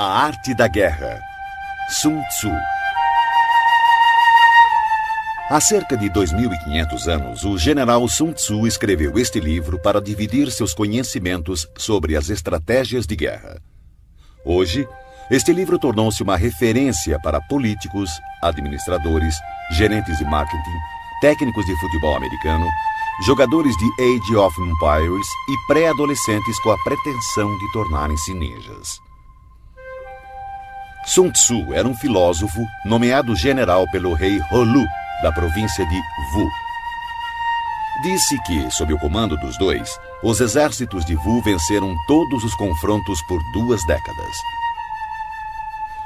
A Arte da Guerra, Sun Tzu. Há cerca de 2.500 anos, o general Sun Tzu escreveu este livro para dividir seus conhecimentos sobre as estratégias de guerra. Hoje, este livro tornou-se uma referência para políticos, administradores, gerentes de marketing, técnicos de futebol americano, jogadores de Age of Empires e pré-adolescentes com a pretensão de tornarem-se ninjas. Sun Tzu era um filósofo nomeado general pelo rei Holu, da província de Wu. Disse que, sob o comando dos dois, os exércitos de Wu venceram todos os confrontos por 2 décadas.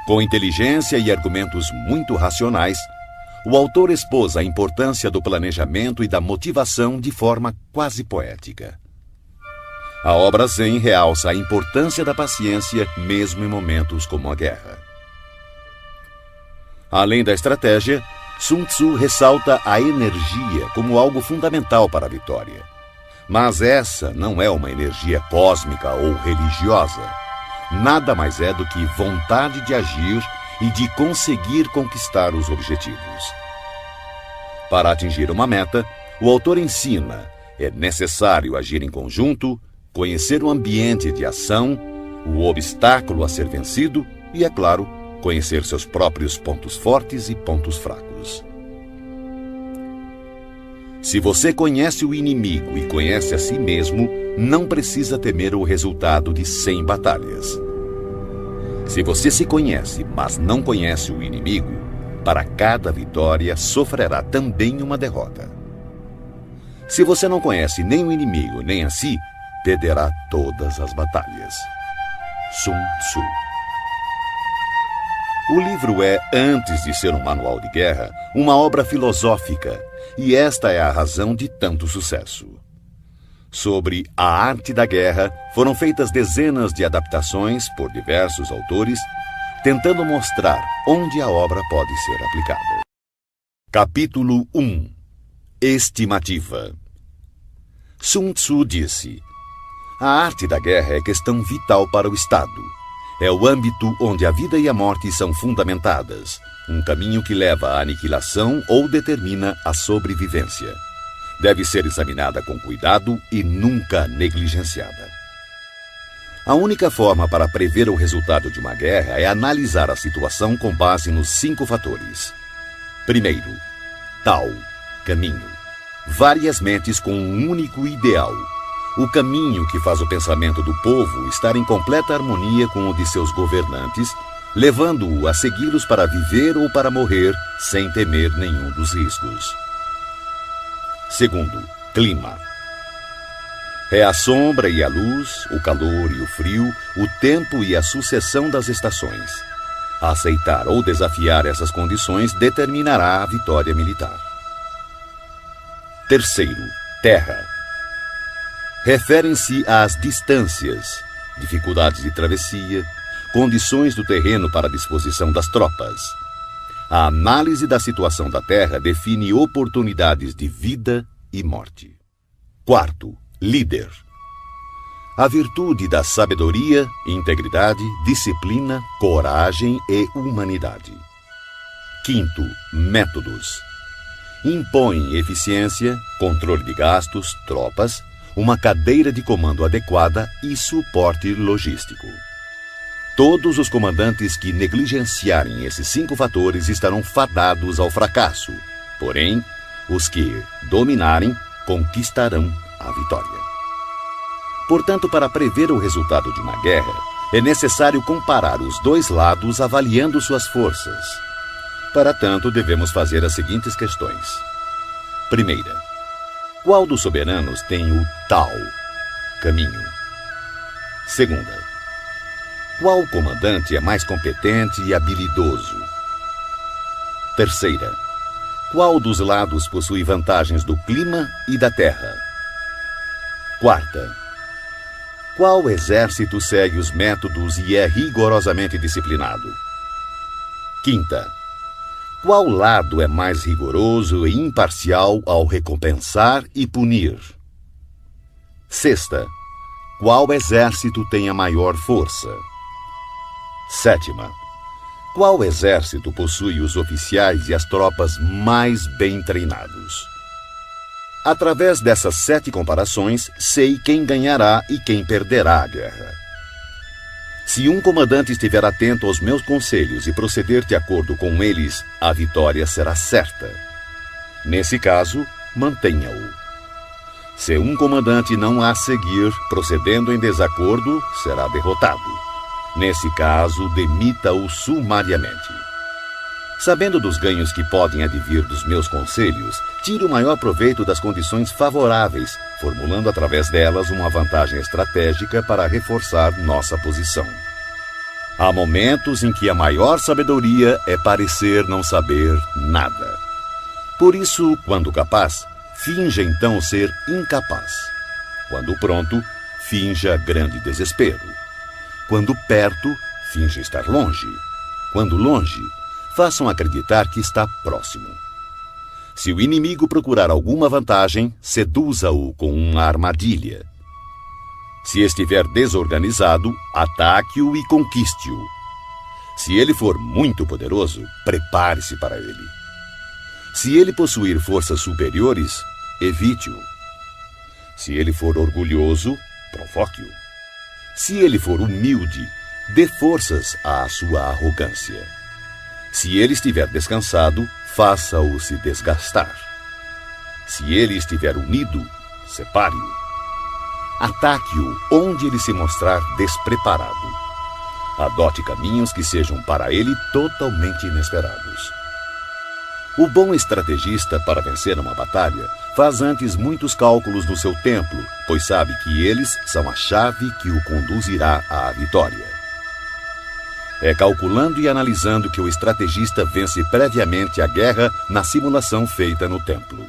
Com inteligência e argumentos muito racionais, o autor expôs a importância do planejamento e da motivação de forma quase poética. A obra Zen realça a importância da paciência mesmo em momentos como a guerra. Além da estratégia, Sun Tzu ressalta a energia como algo fundamental para a vitória. Mas essa não é uma energia cósmica ou religiosa. Nada mais é do que vontade de agir e de conseguir conquistar os objetivos. Para atingir uma meta, o autor ensina: é necessário agir em conjunto, conhecer o ambiente de ação, o obstáculo a ser vencido e, é claro, conhecer seus próprios pontos fortes e pontos fracos. Se você conhece o inimigo e conhece a si mesmo, não precisa temer o resultado de 100 batalhas. Se você se conhece, mas não conhece o inimigo, para cada vitória sofrerá também uma derrota. Se você não conhece nem o inimigo nem a si, perderá todas as batalhas. Sun Tzu. O livro é, antes de ser um manual de guerra, uma obra filosófica, e esta é a razão de tanto sucesso. Sobre a arte da guerra, foram feitas dezenas de adaptações por diversos autores, tentando mostrar onde a obra pode ser aplicada. Capítulo 1. Estimativa. Sun Tzu disse: a arte da guerra é questão vital para o Estado. É o âmbito onde a vida e a morte são fundamentadas, um caminho que leva à aniquilação ou determina a sobrevivência. Deve ser examinada com cuidado e nunca negligenciada. A única forma para prever o resultado de uma guerra é analisar a situação com base nos 5 fatores. Primeiro, Tao, caminho. Várias mentes com um único ideal. O caminho que faz o pensamento do povo estar em completa harmonia com o de seus governantes, levando-o a segui-los para viver ou para morrer sem temer nenhum dos riscos. Segundo, clima. É a sombra e a luz, o calor e o frio, o tempo e a sucessão das estações. Aceitar ou desafiar essas condições determinará a vitória militar. Terceiro, terra. Referem-se às distâncias, dificuldades de travessia, condições do terreno para a disposição das tropas. A análise da situação da terra define oportunidades de vida e morte. Quarto, líder. A virtude da sabedoria, integridade, disciplina, coragem e humanidade. Quinto, métodos. Impõe eficiência, controle de gastos, tropas, uma cadeira de comando adequada e suporte logístico. Todos os comandantes que negligenciarem esses 5 fatores estarão fadados ao fracasso. Porém, os que dominarem conquistarão a vitória. Portanto, para prever o resultado de uma guerra, é necessário comparar os 2 lados avaliando suas forças. Para tanto, devemos fazer as seguintes questões. Primeira, qual dos soberanos tem o Tao, caminho? Segunda, qual comandante é mais competente e habilidoso? Terceira, qual dos lados possui vantagens do clima e da terra? Quarta, qual exército segue os métodos e é rigorosamente disciplinado? Quinta, qual lado é mais rigoroso e imparcial ao recompensar e punir? Sexta, qual exército tem a maior força? Sétima. Qual exército possui os oficiais e as tropas mais bem treinados? Através dessas 7 comparações, sei quem ganhará e quem perderá a guerra. Se um comandante estiver atento aos meus conselhos e proceder de acordo com eles, a vitória será certa. Nesse caso, mantenha-o. Se um comandante não a seguir, procedendo em desacordo, será derrotado. Nesse caso, demita-o sumariamente. Sabendo dos ganhos que podem advir dos meus conselhos, tire o maior proveito das condições favoráveis, formulando através delas uma vantagem estratégica para reforçar nossa posição. Há momentos em que a maior sabedoria é parecer não saber nada. Por isso, quando capaz, finja então ser incapaz. Quando pronto, finja grande desespero. Quando perto, finja estar longe. Quando longe, façam acreditar que está próximo. Se o inimigo procurar alguma vantagem, seduza-o com uma armadilha. Se estiver desorganizado, ataque-o e conquiste-o. Se ele for muito poderoso, prepare-se para ele. Se ele possuir forças superiores, evite-o. Se ele for orgulhoso, provoque-o. Se ele for humilde, dê forças à sua arrogância. Se ele estiver descansado, faça-o se desgastar. Se ele estiver unido, separe-o. Ataque-o onde ele se mostrar despreparado. Adote caminhos que sejam para ele totalmente inesperados. O bom estrategista, para vencer uma batalha, faz antes muitos cálculos do seu templo, pois sabe que eles são a chave que o conduzirá à vitória. É calculando e analisando que o estrategista vence previamente a guerra na simulação feita no templo.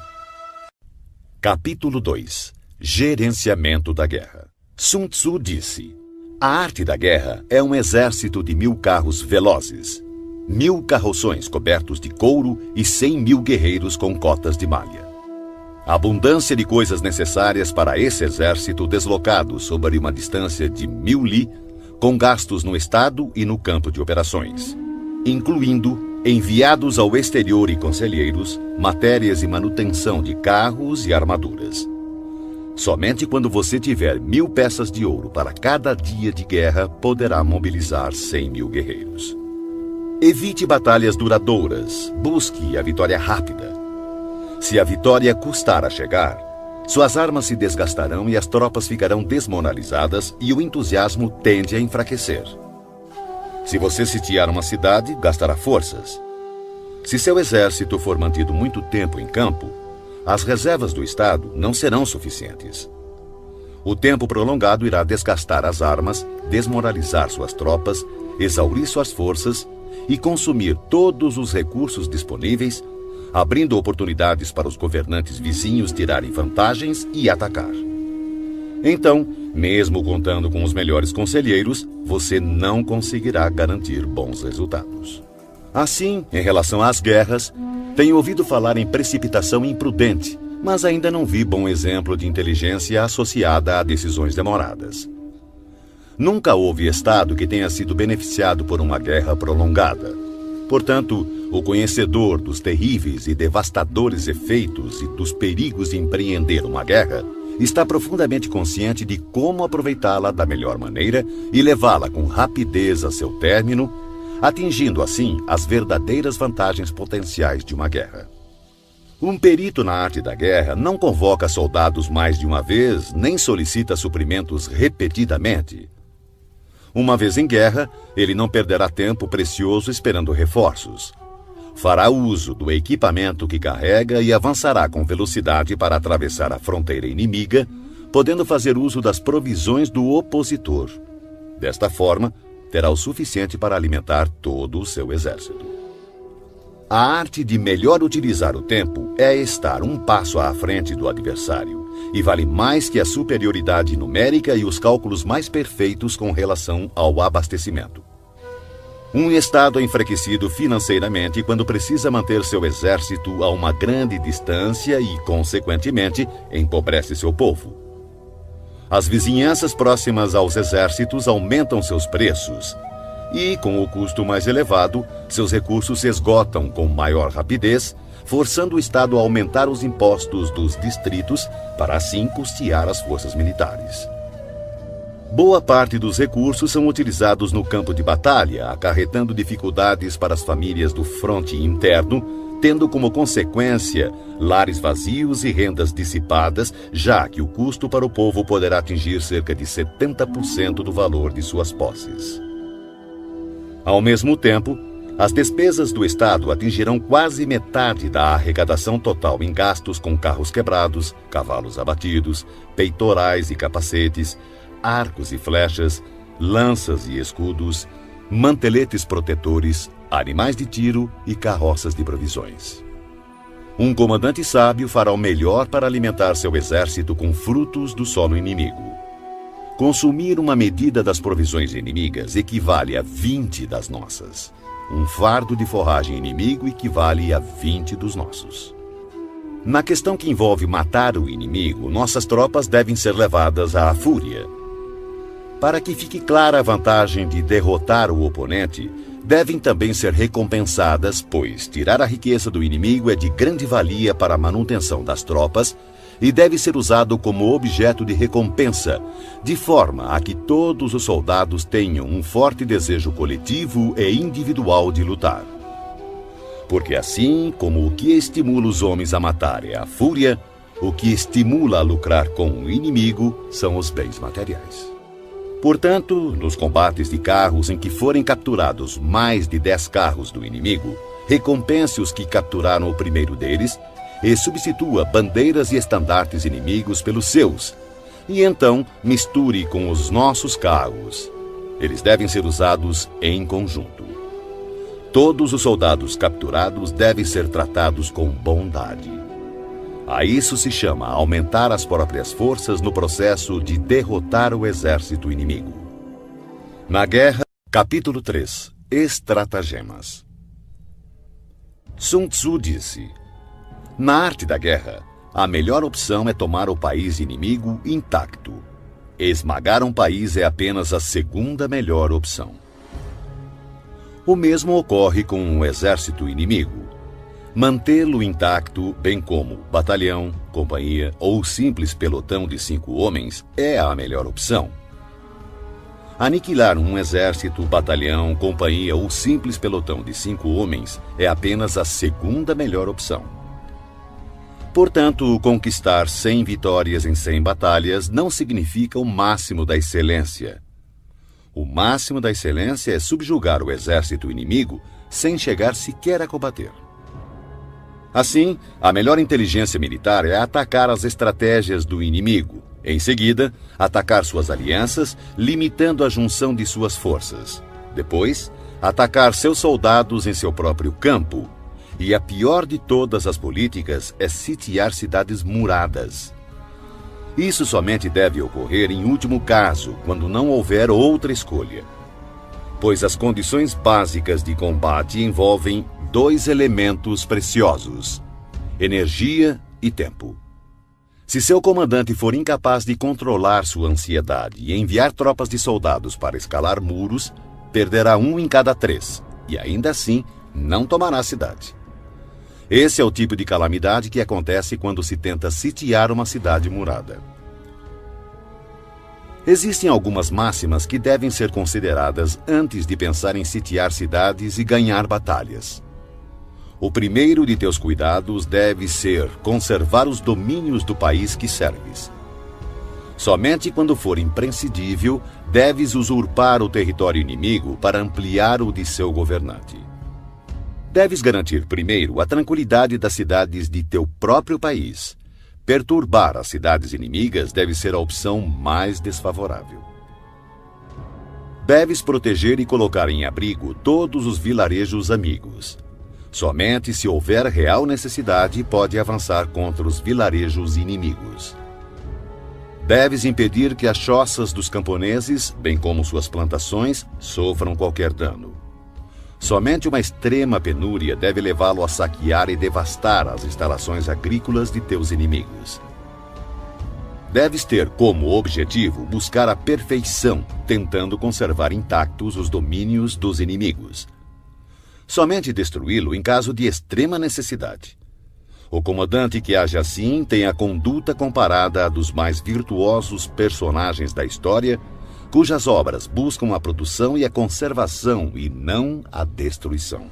Capítulo 2. Gerenciamento da guerra. Sun Tzu disse: a arte da guerra é um exército de 1000 carros velozes, 1000 carroções cobertos de couro e 100.000 guerreiros com cotas de malha. A abundância de coisas necessárias para esse exército deslocado sobre uma distância de 1000 li, com gastos no estado e no campo de operações, incluindo enviados ao exterior e conselheiros, matérias e manutenção de carros e armaduras. Somente quando você tiver 1000 peças de ouro para cada dia de guerra, poderá mobilizar 100.000 guerreiros. Evite batalhas duradouras, busque a vitória rápida. Se a vitória custar a chegar, suas armas se desgastarão e as tropas ficarão desmoralizadas e o entusiasmo tende a enfraquecer. Se você sitiar uma cidade, gastará forças. Se seu exército for mantido muito tempo em campo, as reservas do Estado não serão suficientes. O tempo prolongado irá desgastar as armas, desmoralizar suas tropas, exaurir suas forças e consumir todos os recursos disponíveis, abrindo oportunidades para os governantes vizinhos tirarem vantagens e atacar. Então, mesmo contando com os melhores conselheiros, você não conseguirá garantir bons resultados. Assim, em relação às guerras, tenho ouvido falar em precipitação imprudente, mas ainda não vi bom exemplo de inteligência associada a decisões demoradas. Nunca houve Estado que tenha sido beneficiado por uma guerra prolongada. Portanto, o conhecedor dos terríveis e devastadores efeitos e dos perigos de empreender uma guerra está profundamente consciente de como aproveitá-la da melhor maneira e levá-la com rapidez a seu término, atingindo assim as verdadeiras vantagens potenciais de uma guerra. Um perito na arte da guerra não convoca soldados mais de uma vez, nem solicita suprimentos repetidamente. Uma vez em guerra, ele não perderá tempo precioso esperando reforços. Fará uso do equipamento que carrega e avançará com velocidade para atravessar a fronteira inimiga, podendo fazer uso das provisões do opositor. Desta forma, terá o suficiente para alimentar todo o seu exército. A arte de melhor utilizar o tempo é estar um passo à frente do adversário e vale mais que a superioridade numérica e os cálculos mais perfeitos com relação ao abastecimento. Um Estado é enfraquecido financeiramente quando precisa manter seu exército a uma grande distância e, consequentemente, empobrece seu povo. As vizinhanças próximas aos exércitos aumentam seus preços, E, com o custo mais elevado, seus recursos se esgotam com maior rapidez, forçando o Estado a aumentar os impostos dos distritos para assim custear as forças militares. Boa parte dos recursos são utilizados no campo de batalha, acarretando dificuldades para as famílias do fronte interno, tendo como consequência lares vazios e rendas dissipadas, já que o custo para o povo poderá atingir cerca de 70% do valor de suas posses. Ao mesmo tempo, as despesas do Estado atingirão quase metade da arrecadação total em gastos com carros quebrados, cavalos abatidos, peitorais e capacetes, arcos e flechas, lanças e escudos, manteletes protetores, animais de tiro e carroças de provisões. Um comandante sábio fará o melhor para alimentar seu exército com frutos do solo inimigo. Consumir uma medida das provisões inimigas equivale a 20 das nossas. Um fardo de forragem inimigo equivale a 20 dos nossos. Na questão que envolve matar o inimigo, nossas tropas devem ser levadas à fúria. Para que fique clara a vantagem de derrotar o oponente, devem também ser recompensadas, pois tirar a riqueza do inimigo é de grande valia para a manutenção das tropas e deve ser usado como objeto de recompensa, de forma a que todos os soldados tenham um forte desejo coletivo e individual de lutar. Porque assim como o que estimula os homens a matar é a fúria, o que estimula a lucrar com o inimigo são os bens materiais. Portanto, nos combates de carros em que forem capturados mais de 10 carros do inimigo, recompense os que capturaram o primeiro deles e substitua bandeiras e estandartes inimigos pelos seus, e então misture com os nossos carros. Eles devem ser usados em conjunto. Todos os soldados capturados devem ser tratados com bondade. A isso se chama aumentar as próprias forças no processo de derrotar o exército inimigo. Na guerra, capítulo 3. Estratagemas. Sun Tzu disse: na arte da guerra, a melhor opção é tomar o país inimigo intacto. Esmagar um país é apenas a segunda melhor opção. O mesmo ocorre com um exército inimigo. Mantê-lo intacto, bem como batalhão, companhia ou simples pelotão de 5 homens, é a melhor opção. Aniquilar um exército, batalhão, companhia ou simples pelotão de 5 homens é apenas a segunda melhor opção. Portanto, conquistar 100 vitórias em 100 batalhas não significa o máximo da excelência. O máximo da excelência é subjugar o exército inimigo sem chegar sequer a combater. Assim, a melhor inteligência militar é atacar as estratégias do inimigo. Em seguida, atacar suas alianças, limitando a junção de suas forças. Depois, atacar seus soldados em seu próprio campo. E a pior de todas as políticas é sitiar cidades muradas. Isso somente deve ocorrer em último caso, quando não houver outra escolha. Pois as condições básicas de combate envolvem 2 elementos preciosos: energia e tempo. Se seu comandante for incapaz de controlar sua ansiedade e enviar tropas de soldados para escalar muros, perderá 1 em cada 3, e ainda assim não tomará a cidade. Esse é o tipo de calamidade que acontece quando se tenta sitiar uma cidade murada. Existem algumas máximas que devem ser consideradas antes de pensar em sitiar cidades e ganhar batalhas. O primeiro de teus cuidados deve ser conservar os domínios do país que serves. Somente quando for imprescindível, deves usurpar o território inimigo para ampliar o de seu governante. Deves garantir primeiro a tranquilidade das cidades de teu próprio país. Perturbar as cidades inimigas deve ser a opção mais desfavorável. Deves proteger e colocar em abrigo todos os vilarejos amigos. Somente se houver real necessidade, pode avançar contra os vilarejos inimigos. Deves impedir que as choças dos camponeses, bem como suas plantações, sofram qualquer dano. Somente uma extrema penúria deve levá-lo a saquear e devastar as instalações agrícolas de teus inimigos. Deves ter como objetivo buscar a perfeição, tentando conservar intactos os domínios dos inimigos. Somente destruí-lo em caso de extrema necessidade. O comandante que age assim tem a conduta comparada à dos mais virtuosos personagens da história, cujas obras buscam a produção e a conservação e não a destruição.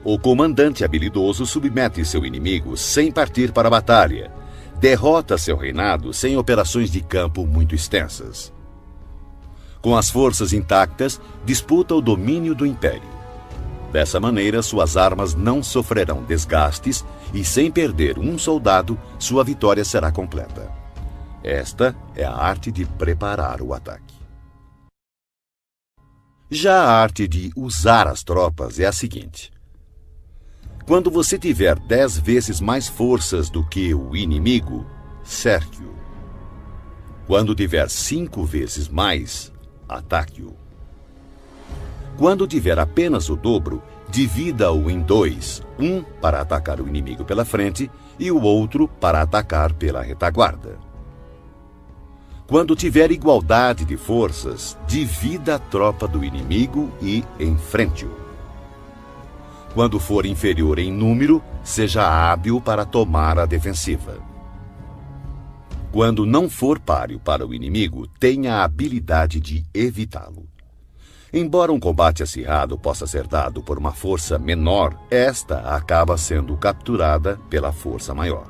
O comandante habilidoso submete seu inimigo sem partir para a batalha, derrota seu reinado sem operações de campo muito extensas. Com as forças intactas, disputa o domínio do império. Dessa maneira, suas armas não sofrerão desgastes e, sem perder um soldado, sua vitória será completa. Esta é a arte de preparar o ataque. Já a arte de usar as tropas é a seguinte: quando você tiver 10 vezes mais forças do que o inimigo, cerque-o. Quando tiver 5 vezes mais, ataque-o. Quando tiver apenas o dobro, divida-o em 2, um para atacar o inimigo pela frente e o outro para atacar pela retaguarda. Quando tiver igualdade de forças, divida a tropa do inimigo e enfrente-o. Quando for inferior em número, seja hábil para tomar a defensiva. Quando não for páreo para o inimigo, tenha a habilidade de evitá-lo. Embora um combate acirrado possa ser dado por uma força menor, esta acaba sendo capturada pela força maior.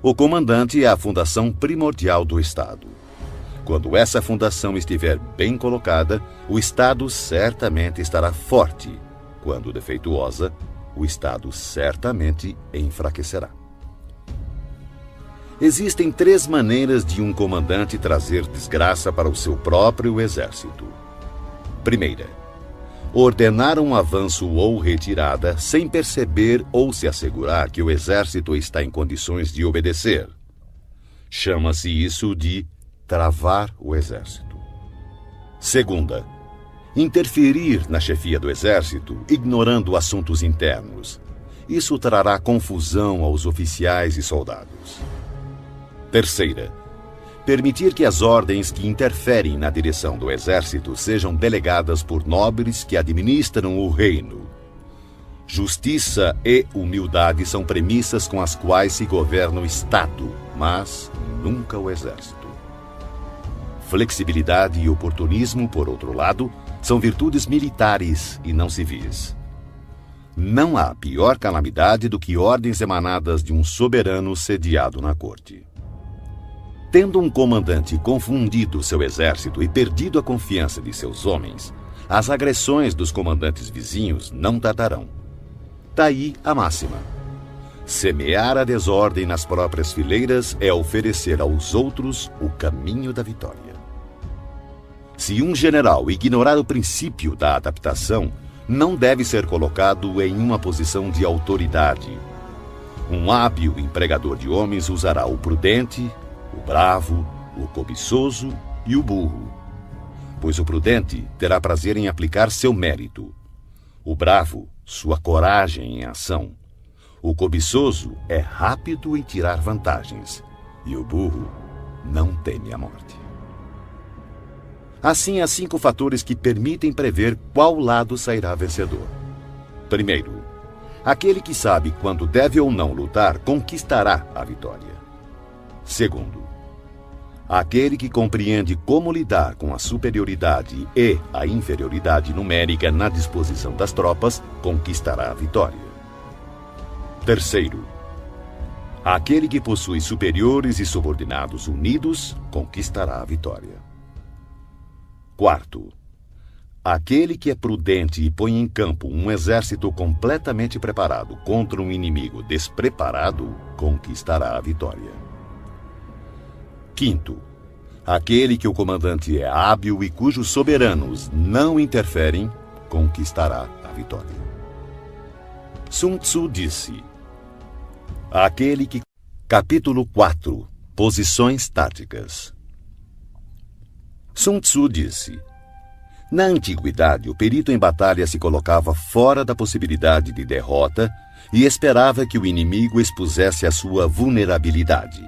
O comandante é a fundação primordial do Estado. Quando essa fundação estiver bem colocada, o Estado certamente estará forte. Quando defeituosa, o Estado certamente enfraquecerá. Existem 3 maneiras de um comandante trazer desgraça para o seu próprio exército. Primeira, ordenar um avanço ou retirada sem perceber ou se assegurar que o exército está em condições de obedecer. Chama-se isso de travar o exército. Segunda, interferir na chefia do exército, ignorando assuntos internos. Isso trará confusão aos oficiais e soldados. Terceira, permitir que as ordens que interferem na direção do exército sejam delegadas por nobres que administram o reino. Justiça e humildade são premissas com as quais se governa o Estado, mas nunca o exército. Flexibilidade e oportunismo, por outro lado, são virtudes militares e não civis. Não há pior calamidade do que ordens emanadas de um soberano sediado na corte. Tendo um comandante confundido seu exército e perdido a confiança de seus homens, as agressões dos comandantes vizinhos não tardarão. Daí a máxima: semear a desordem nas próprias fileiras é oferecer aos outros o caminho da vitória. Se um general ignorar o princípio da adaptação, não deve ser colocado em uma posição de autoridade. Um hábil empregador de homens usará o prudente, o bravo, o cobiçoso e o burro. Pois o prudente terá prazer em aplicar seu mérito. O bravo, sua coragem em ação. O cobiçoso é rápido em tirar vantagens. E o burro não teme a morte. Assim, há 5 fatores que permitem prever qual lado sairá vencedor. Primeiro, aquele que sabe quando deve ou não lutar conquistará a vitória. Segundo, aquele que compreende como lidar com a superioridade e a inferioridade numérica na disposição das tropas conquistará a vitória. Terceiro, aquele que possui superiores e subordinados unidos conquistará a vitória. Quarto, aquele que é prudente e põe em campo um exército completamente preparado contra um inimigo despreparado conquistará a vitória. Quinto, aquele que o comandante é hábil e cujos soberanos não interferem, conquistará a vitória. Sun Tzu disse: aquele que... Capítulo 4. Posições táticas. Sun Tzu disse: na antiguidade, o perito em batalha se colocava fora da possibilidade de derrota e esperava que o inimigo expusesse a sua vulnerabilidade.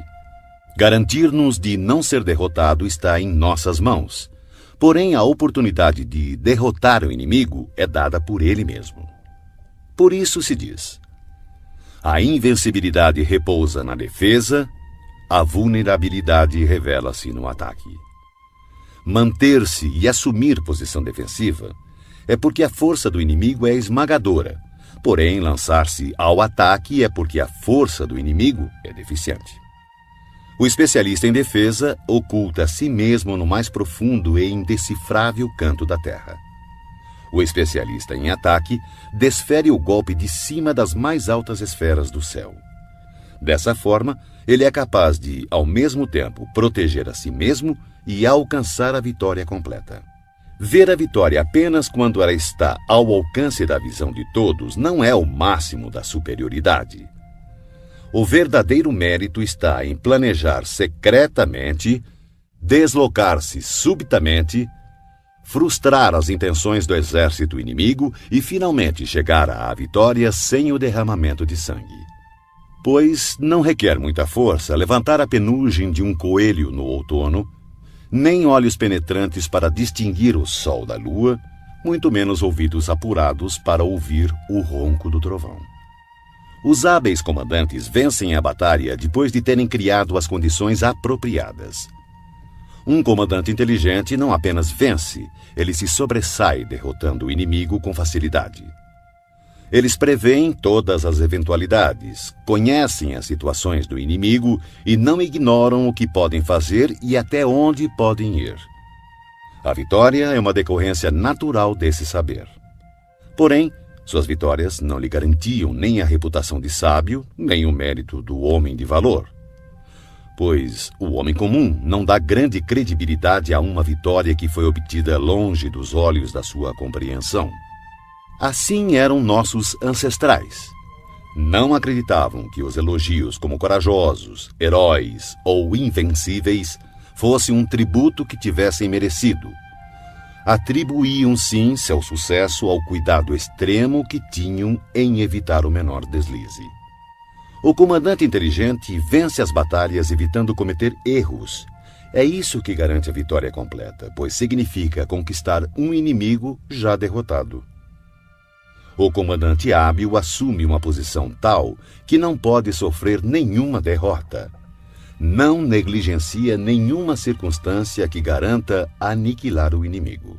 Garantir-nos de não ser derrotado está em nossas mãos, porém a oportunidade de derrotar o inimigo é dada por ele mesmo. Por isso se diz: a invencibilidade repousa na defesa, a vulnerabilidade revela-se no ataque. Manter-se e assumir posição defensiva é porque a força do inimigo é esmagadora, porém lançar-se ao ataque é porque a força do inimigo é deficiente. O especialista em defesa oculta a si mesmo no mais profundo e indecifrável canto da terra. O especialista em ataque desfere o golpe de cima das mais altas esferas do céu. Dessa forma, ele é capaz de, ao mesmo tempo, proteger a si mesmo e alcançar a vitória completa. Ver a vitória apenas quando ela está ao alcance da visão de todos não é o máximo da superioridade. O verdadeiro mérito está em planejar secretamente, deslocar-se subitamente, frustrar as intenções do exército inimigo e finalmente chegar à vitória sem o derramamento de sangue. Pois não requer muita força levantar a penugem de um coelho no outono, nem olhos penetrantes para distinguir o sol da lua, muito menos ouvidos apurados para ouvir o ronco do trovão. Os hábeis comandantes vencem a batalha depois de terem criado as condições apropriadas. Um comandante inteligente não apenas vence, ele se sobressai derrotando o inimigo com facilidade. Eles preveem todas as eventualidades, conhecem as situações do inimigo e não ignoram o que podem fazer e até onde podem ir. A vitória é uma decorrência natural desse saber. Porém, suas vitórias não lhe garantiam nem a reputação de sábio, nem o mérito do homem de valor. Pois o homem comum não dá grande credibilidade a uma vitória que foi obtida longe dos olhos da sua compreensão. Assim eram nossos ancestrais. Não acreditavam que os elogios como corajosos, heróis ou invencíveis fossem um tributo que tivessem merecido. Atribuíam sim seu sucesso ao cuidado extremo que tinham em evitar o menor deslize. O comandante inteligente vence as batalhas evitando cometer erros. É isso que garante a vitória completa, pois significa conquistar um inimigo já derrotado. O comandante hábil assume uma posição tal que não pode sofrer nenhuma derrota. Não negligencia nenhuma circunstância que garanta aniquilar o inimigo.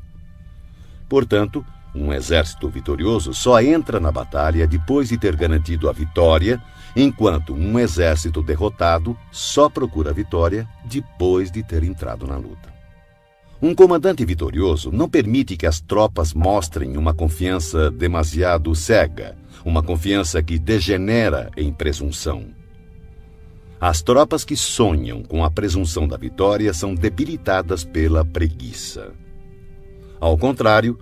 Portanto, um exército vitorioso só entra na batalha depois de ter garantido a vitória, enquanto um exército derrotado só procura a vitória depois de ter entrado na luta. Um comandante vitorioso não permite que as tropas mostrem uma confiança demasiado cega, uma confiança que degenera em presunção. As tropas que sonham com a presunção da vitória são debilitadas pela preguiça. Ao contrário,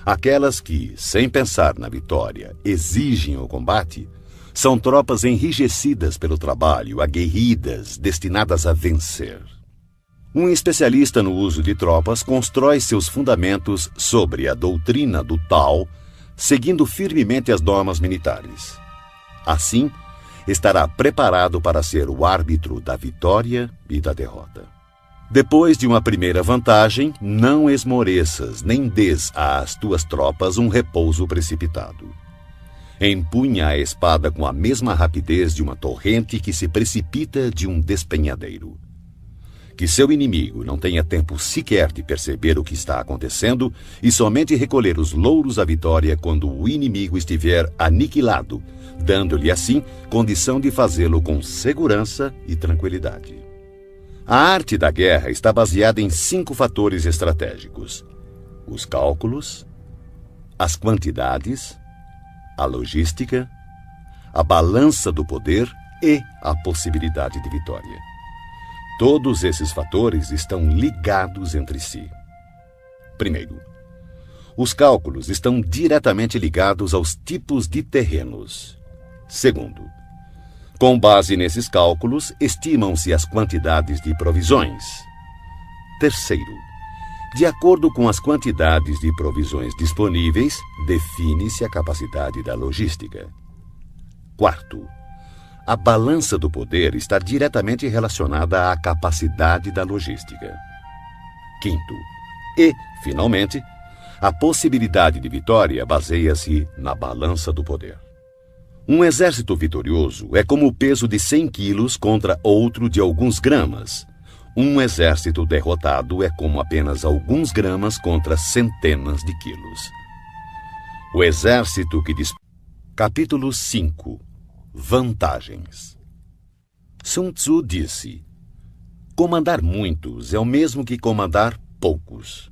aquelas que, sem pensar na vitória, exigem o combate, são tropas enrijecidas pelo trabalho, aguerridas, destinadas a vencer. Um especialista no uso de tropas constrói seus fundamentos sobre a doutrina do Tao, seguindo firmemente as normas militares. Assim, estará preparado para ser o árbitro da vitória e da derrota. Depois de uma primeira vantagem, não esmoreças nem dês às tuas tropas um repouso precipitado. Empunha a espada com a mesma rapidez de uma torrente que se precipita de um despenhadeiro. Que seu inimigo não tenha tempo sequer de perceber o que está acontecendo e somente recolher os louros da vitória quando o inimigo estiver aniquilado, dando-lhe assim condição de fazê-lo com segurança e tranquilidade. A arte da guerra está baseada em 5 fatores estratégicos: os cálculos, as quantidades, a logística, a balança do poder e a possibilidade de vitória. Todos esses fatores estão ligados entre si. Primeiro, os cálculos estão diretamente ligados aos tipos de terrenos. Segundo, com base nesses cálculos, estimam-se as quantidades de provisões. Terceiro, de acordo com as quantidades de provisões disponíveis, define-se a capacidade da logística. Quarto, a balança do poder está diretamente relacionada à capacidade da logística. Quinto, e, finalmente, a possibilidade de vitória baseia-se na balança do poder. Um exército vitorioso é como o peso de 100 quilos contra outro de alguns gramas. Um exército derrotado é como apenas alguns gramas contra centenas de quilos. O exército que Capítulo 5. Vantagens. Sun Tzu disse: comandar muitos é o mesmo que comandar poucos.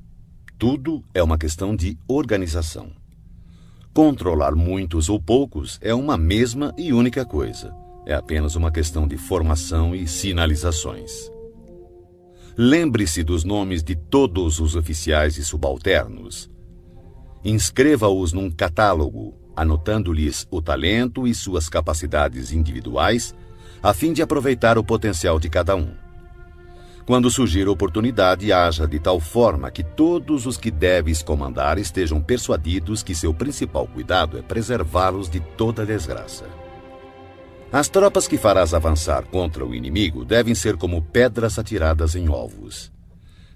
Tudo é uma questão de organização. Controlar muitos ou poucos é uma mesma e única coisa. É apenas uma questão de formação e sinalizações. Lembre-se dos nomes de todos os oficiais e subalternos. Inscreva-os num catálogo, anotando-lhes o talento e suas capacidades individuais, a fim de aproveitar o potencial de cada um. Quando surgir oportunidade, haja de tal forma que todos os que deves comandar estejam persuadidos que seu principal cuidado é preservá-los de toda desgraça. As tropas que farás avançar contra o inimigo devem ser como pedras atiradas em ovos.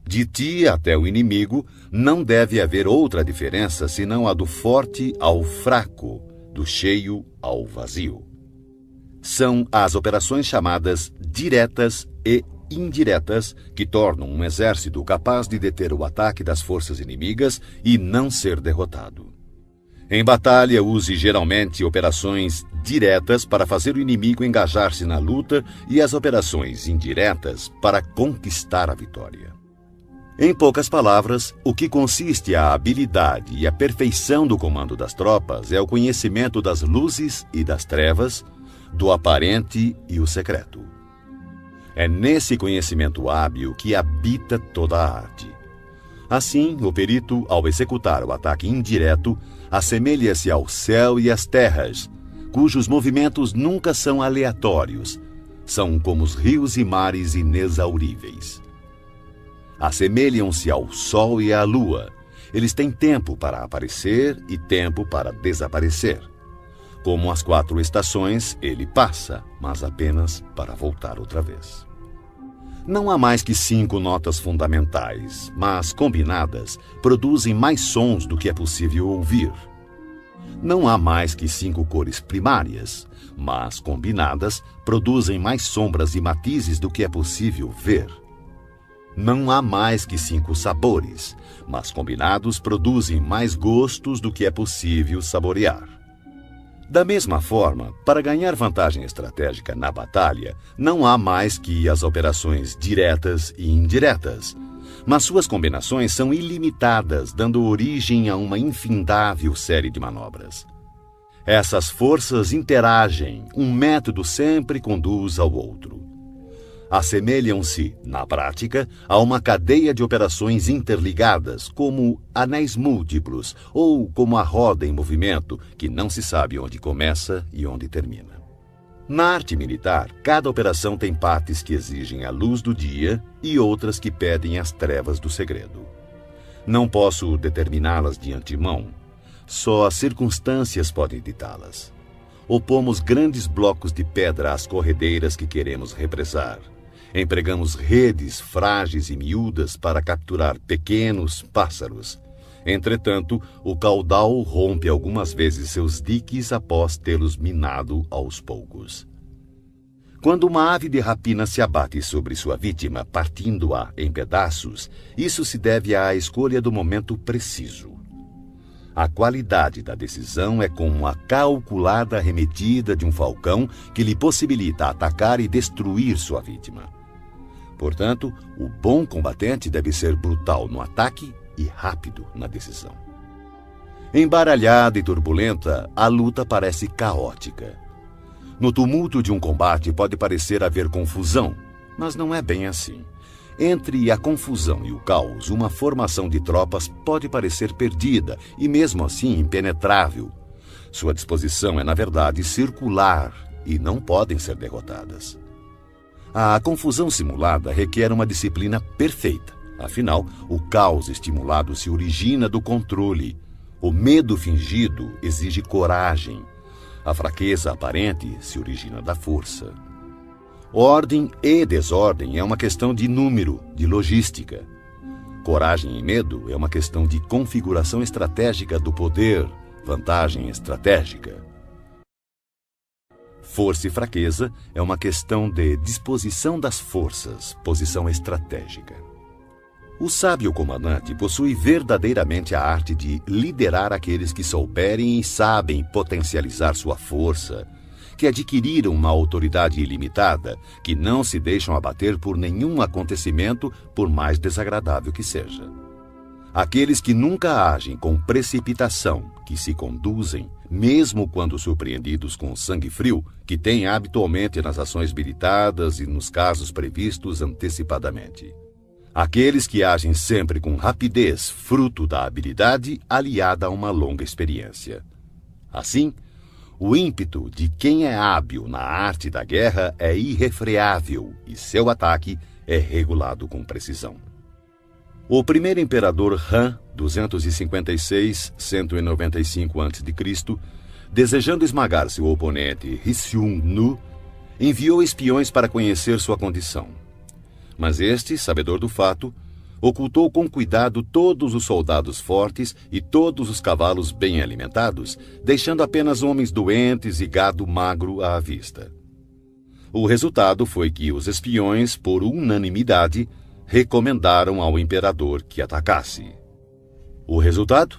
De ti até o inimigo não deve haver outra diferença senão a do forte ao fraco, do cheio ao vazio. São as operações chamadas diretas e indiretas que tornam um exército capaz de deter o ataque das forças inimigas e não ser derrotado. Em batalha, use geralmente operações diretas para fazer o inimigo engajar-se na luta e as operações indiretas para conquistar a vitória. Em poucas palavras, o que consiste a habilidade e a perfeição do comando das tropas é o conhecimento das luzes e das trevas, do aparente e o secreto. É nesse conhecimento hábil que habita toda a arte. Assim, o perito, ao executar o ataque indireto, assemelha-se ao céu e às terras, cujos movimentos nunca são aleatórios, são como os rios e mares inexauríveis. Assemelham-se ao sol e à lua. Eles têm tempo para aparecer e tempo para desaparecer. Como as 4 estações, ele passa, mas apenas para voltar outra vez. Não há mais que 5 notas fundamentais, mas, combinadas, produzem mais sons do que é possível ouvir. Não há mais que 5 cores primárias, mas, combinadas, produzem mais sombras e matizes do que é possível ver. Não há mais que 5 sabores, mas, combinados, produzem mais gostos do que é possível saborear. Da mesma forma, para ganhar vantagem estratégica na batalha, não há mais que as operações diretas e indiretas, mas suas combinações são ilimitadas, dando origem a uma infindável série de manobras. Essas forças interagem, um método sempre conduz ao outro. Assemelham-se, na prática, a uma cadeia de operações interligadas, como anéis múltiplos ou como a roda em movimento, que não se sabe onde começa e onde termina. Na arte militar, cada operação tem partes que exigem a luz do dia e outras que pedem as trevas do segredo. Não posso determiná-las de antemão, só as circunstâncias podem ditá-las. Opomos grandes blocos de pedra às corredeiras que queremos represar. Empregamos redes frágeis e miúdas para capturar pequenos pássaros. Entretanto, o caudal rompe algumas vezes seus diques após tê-los minado aos poucos. Quando uma ave de rapina se abate sobre sua vítima, partindo-a em pedaços, isso se deve à escolha do momento preciso. A qualidade da decisão é como a calculada arremetida de um falcão que lhe possibilita atacar e destruir sua vítima. Portanto, o bom combatente deve ser brutal no ataque e rápido na decisão. Embaralhada e turbulenta, a luta parece caótica. No tumulto de um combate pode parecer haver confusão, mas não é bem assim. Entre a confusão e o caos, uma formação de tropas pode parecer perdida e mesmo assim impenetrável. Sua disposição é, na verdade, circular e não podem ser derrotadas. A confusão simulada requer uma disciplina perfeita. Afinal, o caos estimulado se origina do controle. O medo fingido exige coragem. A fraqueza aparente se origina da força. Ordem e desordem é uma questão de número, de logística. Coragem e medo é uma questão de configuração estratégica do poder, vantagem estratégica. Força e fraqueza é uma questão de disposição das forças, posição estratégica. O sábio comandante possui verdadeiramente a arte de liderar aqueles que souberem e sabem potencializar sua força, que adquiriram uma autoridade ilimitada, que não se deixam abater por nenhum acontecimento, por mais desagradável que seja. Aqueles que nunca agem com precipitação, que se conduzem, mesmo quando surpreendidos com sangue frio, que têm habitualmente nas ações meditadas e nos casos previstos antecipadamente. Aqueles que agem sempre com rapidez, fruto da habilidade aliada a uma longa experiência. Assim, o ímpeto de quem é hábil na arte da guerra é irrefreável e seu ataque é regulado com precisão. O primeiro imperador Han, 256-195 a.C., desejando esmagar seu oponente Hsiung-nu, enviou espiões para conhecer sua condição. Mas este, sabedor do fato, ocultou com cuidado todos os soldados fortes e todos os cavalos bem alimentados, deixando apenas homens doentes e gado magro à vista. O resultado foi que os espiões, por unanimidade, recomendaram ao imperador que atacasse. O resultado?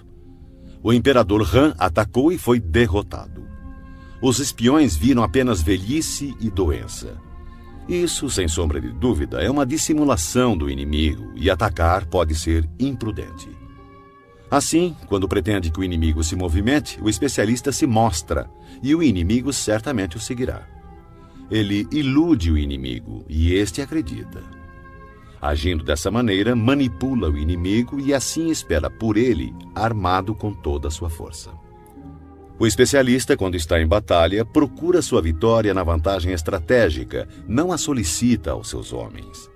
O imperador Han atacou e foi derrotado. Os espiões viram apenas velhice e doença. Isso, sem sombra de dúvida, é uma dissimulação do inimigo e atacar pode ser imprudente. Assim, quando pretende que o inimigo se movimente, o especialista se mostra e o inimigo certamente o seguirá. Ele ilude o inimigo e este acredita. Agindo dessa maneira, manipula o inimigo e assim espera por ele, armado com toda a sua força. O especialista, quando está em batalha, procura sua vitória na vantagem estratégica, não a solicita aos seus homens.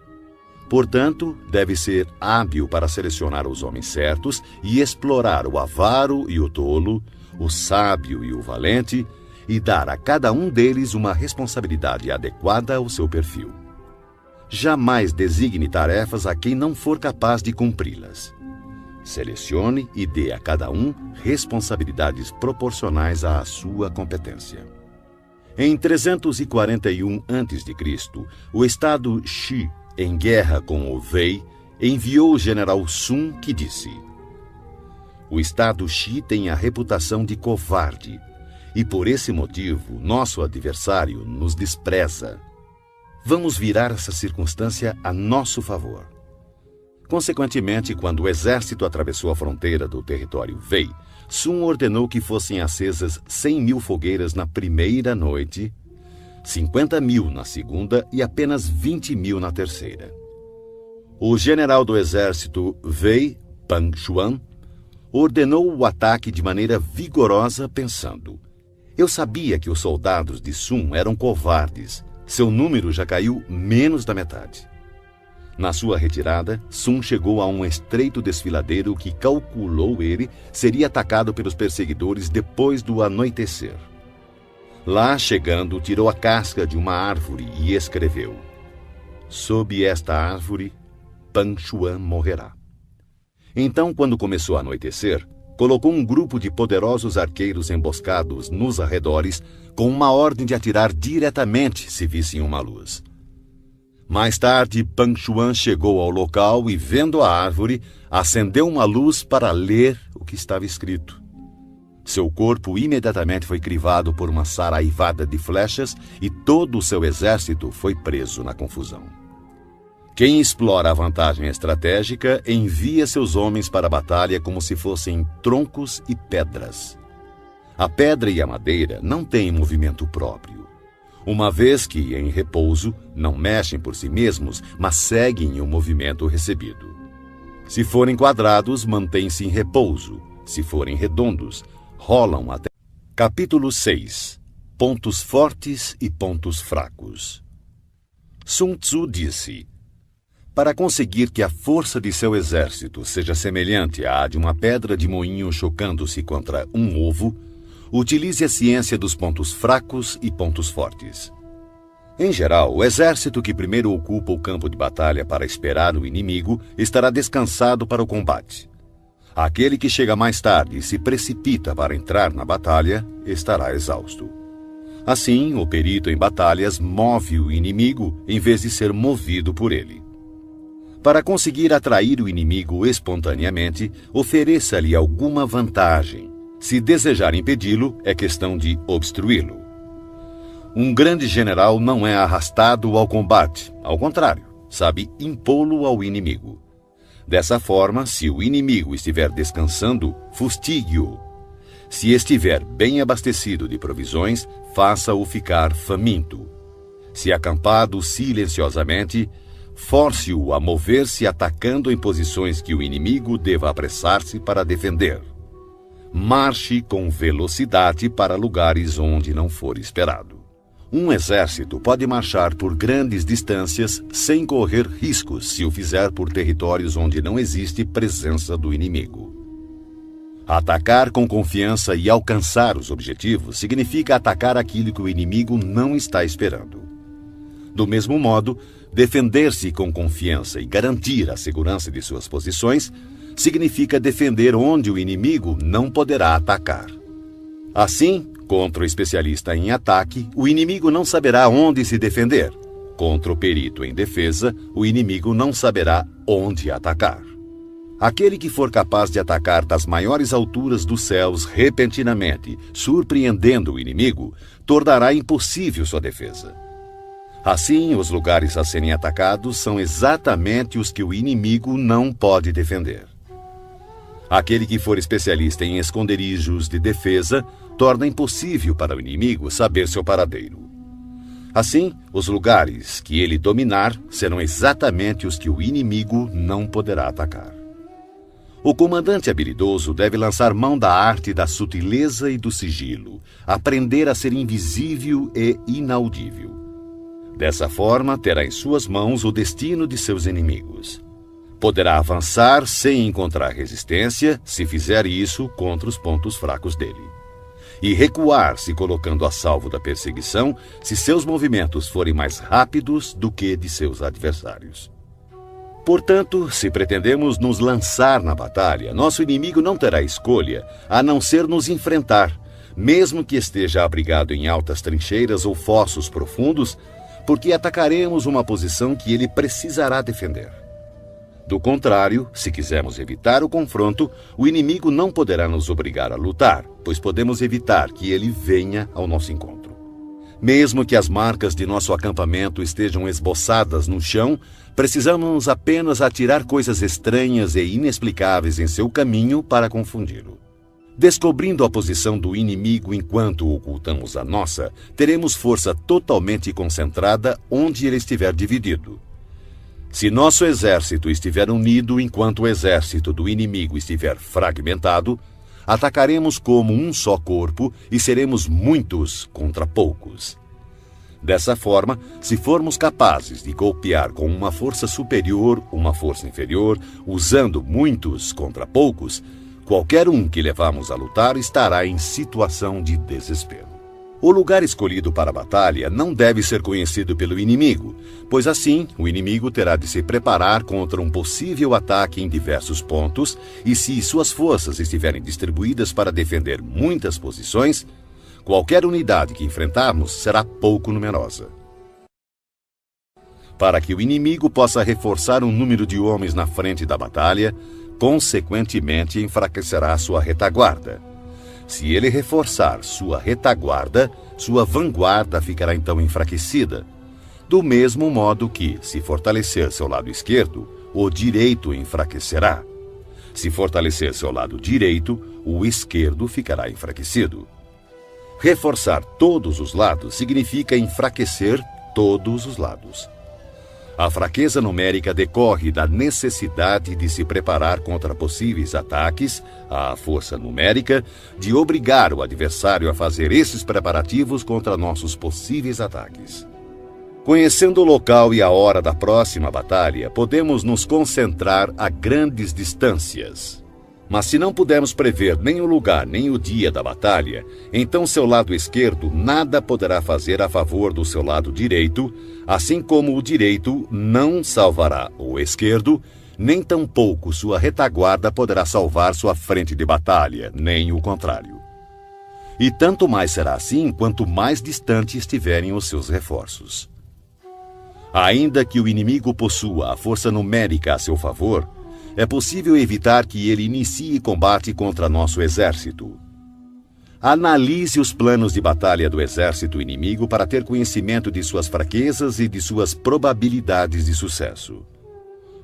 Portanto, deve ser hábil para selecionar os homens certos e explorar o avaro e o tolo, o sábio e o valente, e dar a cada um deles uma responsabilidade adequada ao seu perfil. Jamais designe tarefas a quem não for capaz de cumpri-las. Selecione e dê a cada um responsabilidades proporcionais à sua competência. Em 341 a.C., o estado Xi, em guerra com o Wei, enviou o general Sun, que disse: "O estado Xi tem a reputação de covarde, e por esse motivo nosso adversário nos despreza. Vamos virar essa circunstância a nosso favor." Consequentemente, quando o exército atravessou a fronteira do território Wei, Sun ordenou que fossem acesas 100.000 fogueiras na primeira noite, 50.000 na segunda e apenas 20.000 na terceira. O general do exército Wei, Pang Xuan, ordenou o ataque de maneira vigorosa, pensando: "Eu sabia que os soldados de Sun eram covardes. Seu número já caiu menos da metade." Na sua retirada, Sun chegou a um estreito desfiladeiro que calculou ele seria atacado pelos perseguidores depois do anoitecer. Lá, chegando, tirou a casca de uma árvore e escreveu: "Sob esta árvore, Pang Xuan morrerá." Então, quando começou a anoitecer, colocou um grupo de poderosos arqueiros emboscados nos arredores com uma ordem de atirar diretamente se vissem uma luz. Mais tarde, Pang Xuan chegou ao local e, vendo a árvore, acendeu uma luz para ler o que estava escrito. Seu corpo imediatamente foi crivado por uma saraivada de flechas e todo o seu exército foi preso na confusão. Quem explora a vantagem estratégica envia seus homens para a batalha como se fossem troncos e pedras. A pedra e a madeira não têm movimento próprio. Uma vez que, em repouso, não mexem por si mesmos, mas seguem o movimento recebido. Se forem quadrados, mantêm-se em repouso. Se forem redondos, rolam até... Capítulo 6. Pontos fortes e pontos fracos. Sun Tzu disse: "Para conseguir que a força de seu exército seja semelhante à de uma pedra de moinho chocando-se contra um ovo, Utilize a ciência dos pontos fracos e pontos fortes. Em geral, o exército que primeiro ocupa o campo de batalha para esperar o inimigo estará descansado para o combate. Aquele que chega mais tarde e se precipita para entrar na batalha estará exausto. Assim, o perito em batalhas move o inimigo em vez de ser movido por ele. Para conseguir atrair o inimigo espontaneamente, ofereça-lhe alguma vantagem. Se desejar impedi-lo, é questão de obstruí-lo. Um grande general não é arrastado ao combate, ao contrário, sabe impô-lo ao inimigo. Dessa forma, se o inimigo estiver descansando, fustigue-o. Se estiver bem abastecido de provisões, faça-o ficar faminto. Se acampado silenciosamente, force-o a mover-se atacando em posições que o inimigo deva apressar-se para defender. Marche com velocidade para lugares onde não for esperado. Um exército pode marchar por grandes distâncias sem correr riscos se o fizer por territórios onde não existe presença do inimigo. Atacar com confiança e alcançar os objetivos significa atacar aquilo que o inimigo não está esperando. Do mesmo modo, defender-se com confiança e garantir a segurança de suas posições significa defender onde o inimigo não poderá atacar. Assim, contra o especialista em ataque, o inimigo não saberá onde se defender. Contra o perito em defesa, o inimigo não saberá onde atacar. Aquele que for capaz de atacar das maiores alturas dos céus repentinamente, surpreendendo o inimigo, tornará impossível sua defesa. Assim, os lugares a serem atacados são exatamente os que o inimigo não pode defender. Aquele que for especialista em esconderijos de defesa torna impossível para o inimigo saber seu paradeiro. Assim, os lugares que ele dominar serão exatamente os que o inimigo não poderá atacar. O comandante habilidoso deve lançar mão da arte da sutileza e do sigilo, aprender a ser invisível e inaudível. Dessa forma, terá em suas mãos o destino de seus inimigos. Poderá avançar sem encontrar resistência se fizer isso contra os pontos fracos dele. E recuar se colocando a salvo da perseguição se seus movimentos forem mais rápidos do que de seus adversários. Portanto, se pretendemos nos lançar na batalha, nosso inimigo não terá escolha a não ser nos enfrentar, mesmo que esteja abrigado em altas trincheiras ou fossos profundos, porque atacaremos uma posição que ele precisará defender. Do contrário, se quisermos evitar o confronto, o inimigo não poderá nos obrigar a lutar, pois podemos evitar que ele venha ao nosso encontro. Mesmo que as marcas de nosso acampamento estejam esboçadas no chão, precisamos apenas atirar coisas estranhas e inexplicáveis em seu caminho para confundi-lo. Descobrindo a posição do inimigo enquanto ocultamos a nossa, teremos força totalmente concentrada onde ele estiver dividido. Se nosso exército estiver unido enquanto o exército do inimigo estiver fragmentado, atacaremos como um só corpo e seremos muitos contra poucos. Dessa forma, se formos capazes de golpear com uma força superior uma força inferior, usando muitos contra poucos, qualquer um que levamos a lutar estará em situação de desespero. O lugar escolhido para a batalha não deve ser conhecido pelo inimigo, pois assim o inimigo terá de se preparar contra um possível ataque em diversos pontos, e se suas forças estiverem distribuídas para defender muitas posições, qualquer unidade que enfrentarmos será pouco numerosa. Para que o inimigo possa reforçar um número de homens na frente da batalha, consequentemente enfraquecerá sua retaguarda. Se ele reforçar sua retaguarda, sua vanguarda ficará então enfraquecida. Do mesmo modo que, se fortalecer seu lado esquerdo, o direito enfraquecerá. Se fortalecer seu lado direito, o esquerdo ficará enfraquecido. Reforçar todos os lados significa enfraquecer todos os lados. A fraqueza numérica decorre da necessidade de se preparar contra possíveis ataques, à força numérica de obrigar o adversário a fazer esses preparativos contra nossos possíveis ataques. Conhecendo o local e a hora da próxima batalha, podemos nos concentrar a grandes distâncias. Mas se não pudermos prever nem o lugar nem o dia da batalha, então seu lado esquerdo nada poderá fazer a favor do seu lado direito, assim como o direito não salvará o esquerdo, nem tampouco sua retaguarda poderá salvar sua frente de batalha, nem o contrário. E tanto mais será assim quanto mais distante estiverem os seus reforços. Ainda que o inimigo possua a força numérica a seu favor, é possível evitar que ele inicie combate contra nosso exército. Analise os planos de batalha do exército inimigo para ter conhecimento de suas fraquezas e de suas probabilidades de sucesso.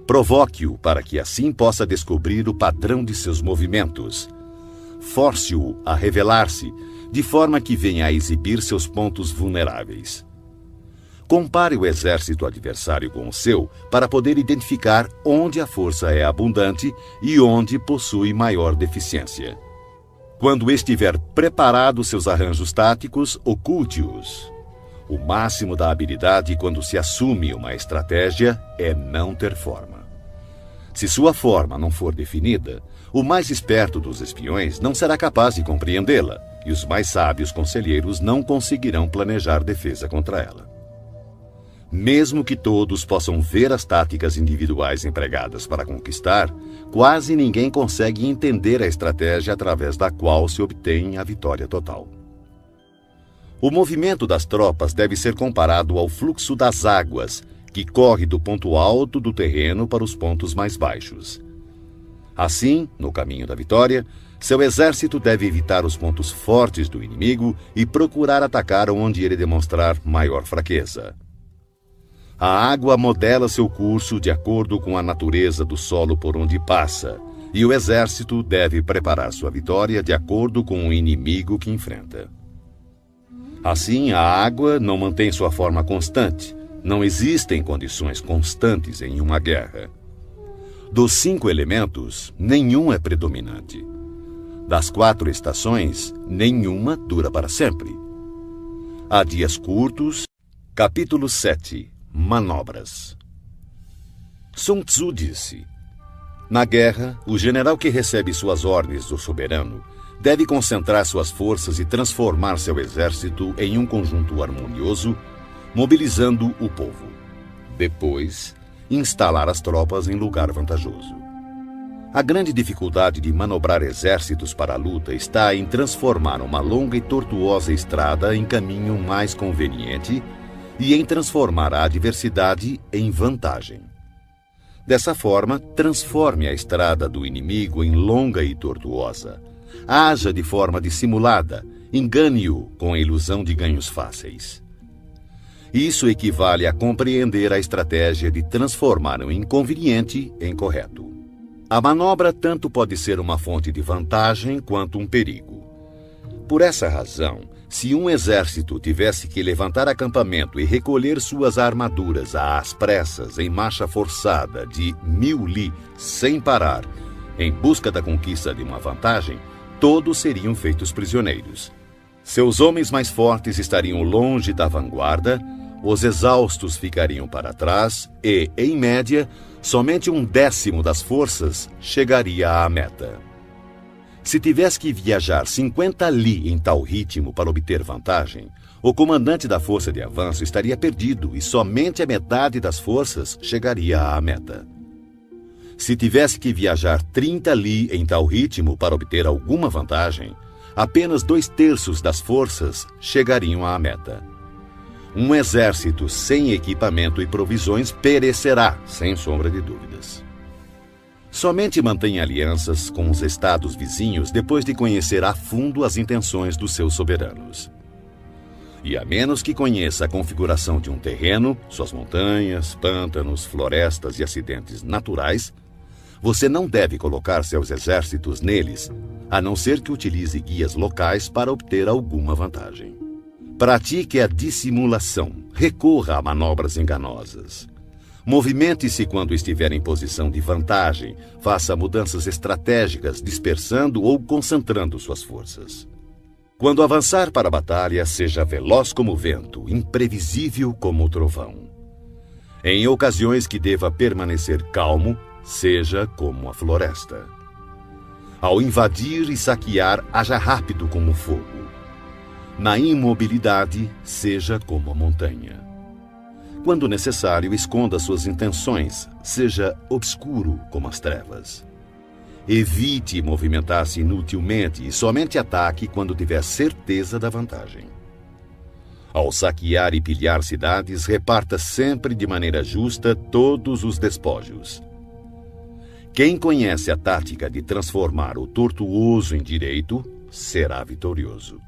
Provoque-o para que assim possa descobrir o padrão de seus movimentos. Force-o a revelar-se, de forma que venha a exibir seus pontos vulneráveis. Compare o exército adversário com o seu para poder identificar onde a força é abundante e onde possui maior deficiência. Quando estiver preparado seus arranjos táticos, oculte-os. O máximo da habilidade quando se assume uma estratégia é não ter forma. Se sua forma não for definida, o mais esperto dos espiões não será capaz de compreendê-la, e os mais sábios conselheiros não conseguirão planejar defesa contra ela. Mesmo que todos possam ver as táticas individuais empregadas para conquistar, quase ninguém consegue entender a estratégia através da qual se obtém a vitória total. O movimento das tropas deve ser comparado ao fluxo das águas, que corre do ponto alto do terreno para os pontos mais baixos. Assim, no caminho da vitória, seu exército deve evitar os pontos fortes do inimigo e procurar atacar onde ele demonstrar maior fraqueza. A água modela seu curso de acordo com a natureza do solo por onde passa, e o exército deve preparar sua vitória de acordo com o inimigo que enfrenta. Assim, a água não mantém sua forma constante. Não existem condições constantes em uma guerra. Dos 5 elementos, nenhum é predominante. Das 4 estações, nenhuma dura para sempre. Há dias curtos. Capítulo 7. Manobras. Sun Tzu disse: na guerra, o general que recebe suas ordens do soberano deve concentrar suas forças e transformar seu exército em um conjunto harmonioso, mobilizando o povo. Depois, instalar as tropas em lugar vantajoso. A grande dificuldade de manobrar exércitos para a luta está em transformar uma longa e tortuosa estrada em caminho mais conveniente e em transformar a adversidade em vantagem. Dessa forma, transforme a estrada do inimigo em longa e tortuosa. Haja de forma dissimulada, engane-o com a ilusão de ganhos fáceis. Isso equivale a compreender a estratégia de transformar o inconveniente em correto. A manobra tanto pode ser uma fonte de vantagem quanto um perigo. Por essa razão, se um exército tivesse que levantar acampamento e recolher suas armaduras às pressas em marcha forçada de 1000 li sem parar, em busca da conquista de uma vantagem, todos seriam feitos prisioneiros. Seus homens mais fortes estariam longe da vanguarda, os exaustos ficariam para trás e, em média, somente 1/10 das forças chegaria à meta. Se tivesse que viajar 50 li em tal ritmo para obter vantagem, o comandante da força de avanço estaria perdido e somente a metade das forças chegaria à meta. Se tivesse que viajar 30 li em tal ritmo para obter alguma vantagem, apenas 2/3 das forças chegariam à meta. Um exército sem equipamento e provisões perecerá, sem sombra de dúvidas. Somente mantenha alianças com os estados vizinhos depois de conhecer a fundo as intenções dos seus soberanos. E a menos que conheça a configuração de um terreno, suas montanhas, pântanos, florestas e acidentes naturais, você não deve colocar seus exércitos neles, a não ser que utilize guias locais para obter alguma vantagem. Pratique a dissimulação, recorra a manobras enganosas. Movimente-se quando estiver em posição de vantagem, faça mudanças estratégicas, dispersando ou concentrando suas forças. Quando avançar para a batalha, seja veloz como o vento, imprevisível como o trovão. Em ocasiões que deva permanecer calmo, seja como a floresta. Ao invadir e saquear, haja rápido como o fogo. Na imobilidade, seja como a montanha. Quando necessário, esconda suas intenções, seja obscuro como as trevas. Evite movimentar-se inutilmente e somente ataque quando tiver certeza da vantagem. Ao saquear e pilhar cidades, reparta sempre de maneira justa todos os despojos. Quem conhece a tática de transformar o tortuoso em direito, será vitorioso.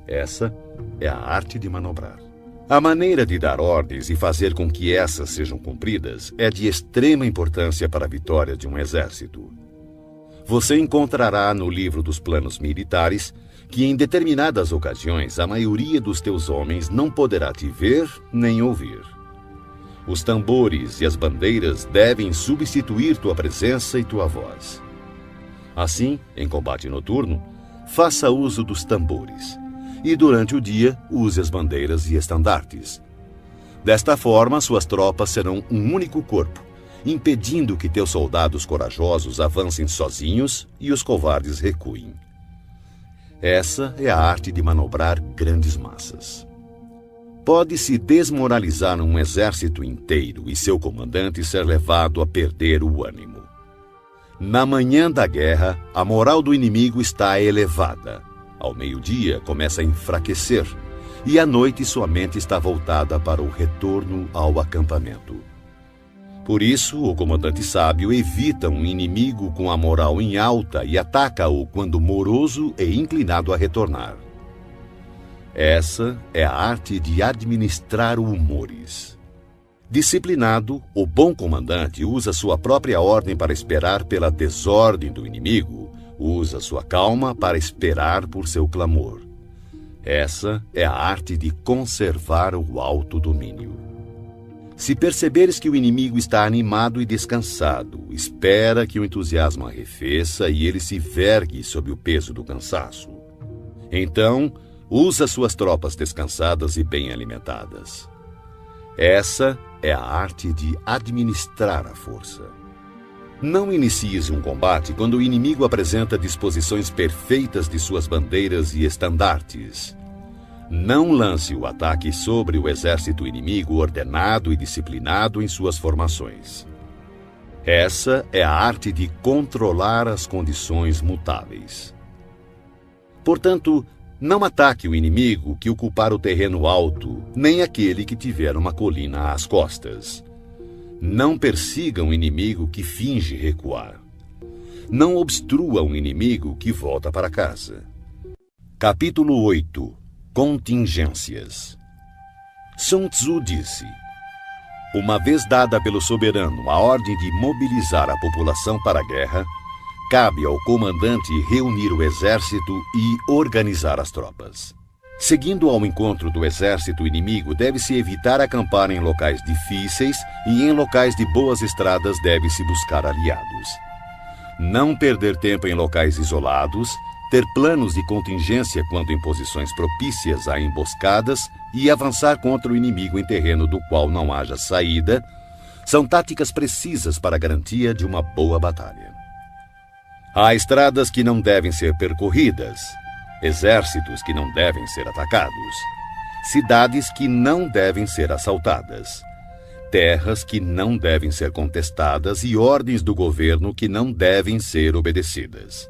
Essa é a arte de manobrar. A maneira de dar ordens e fazer com que essas sejam cumpridas é de extrema importância para a vitória de um exército. Você encontrará no livro dos planos militares que em determinadas ocasiões a maioria dos teus homens não poderá te ver nem ouvir. Os tambores e as bandeiras devem substituir tua presença e tua voz. Assim, em combate noturno, faça uso dos tambores, e durante o dia use as bandeiras e estandartes. Desta forma, suas tropas serão um único corpo, impedindo que teus soldados corajosos avancem sozinhos e os covardes recuem. Essa é a arte de manobrar grandes massas. Pode-se desmoralizar um exército inteiro e seu comandante ser levado a perder o ânimo. Na manhã da guerra, a moral do inimigo está elevada. Ao meio-dia, começa a enfraquecer, e à noite sua mente está voltada para o retorno ao acampamento. Por isso, o comandante sábio evita um inimigo com a moral em alta e ataca-o quando moroso e inclinado a retornar. Essa é a arte de administrar humores. Disciplinado, o bom comandante usa sua própria ordem para esperar pela desordem do inimigo, usa sua calma para esperar por seu clamor. Essa é a arte de conservar o alto domínio. Se perceberes que o inimigo está animado e descansado, espera que o entusiasmo arrefeça e ele se vergue sob o peso do cansaço. Então, usa suas tropas descansadas e bem alimentadas. Essa é a arte de administrar a força. Não inicies um combate quando o inimigo apresenta disposições perfeitas de suas bandeiras e estandartes. Não lance o ataque sobre o exército inimigo ordenado e disciplinado em suas formações. Essa é a arte de controlar as condições mutáveis. Portanto, não ataque o inimigo que ocupar o terreno alto, nem aquele que tiver uma colina às costas. Não persiga um inimigo que finge recuar. Não obstrua um inimigo que volta para casa. Capítulo 8. Contingências. Sun Tzu disse: uma vez dada pelo soberano a ordem de mobilizar a população para a guerra, cabe ao comandante reunir o exército e organizar as tropas. Seguindo ao encontro do exército inimigo, deve-se evitar acampar em locais difíceis e em locais de boas estradas deve-se buscar aliados. Não perder tempo em locais isolados, ter planos de contingência quando em posições propícias a emboscadas e avançar contra o inimigo em terreno do qual não haja saída, são táticas precisas para a garantia de uma boa batalha. Há estradas que não devem ser percorridas, exércitos que não devem ser atacados, cidades que não devem ser assaltadas, terras que não devem ser contestadas e ordens do governo que não devem ser obedecidas.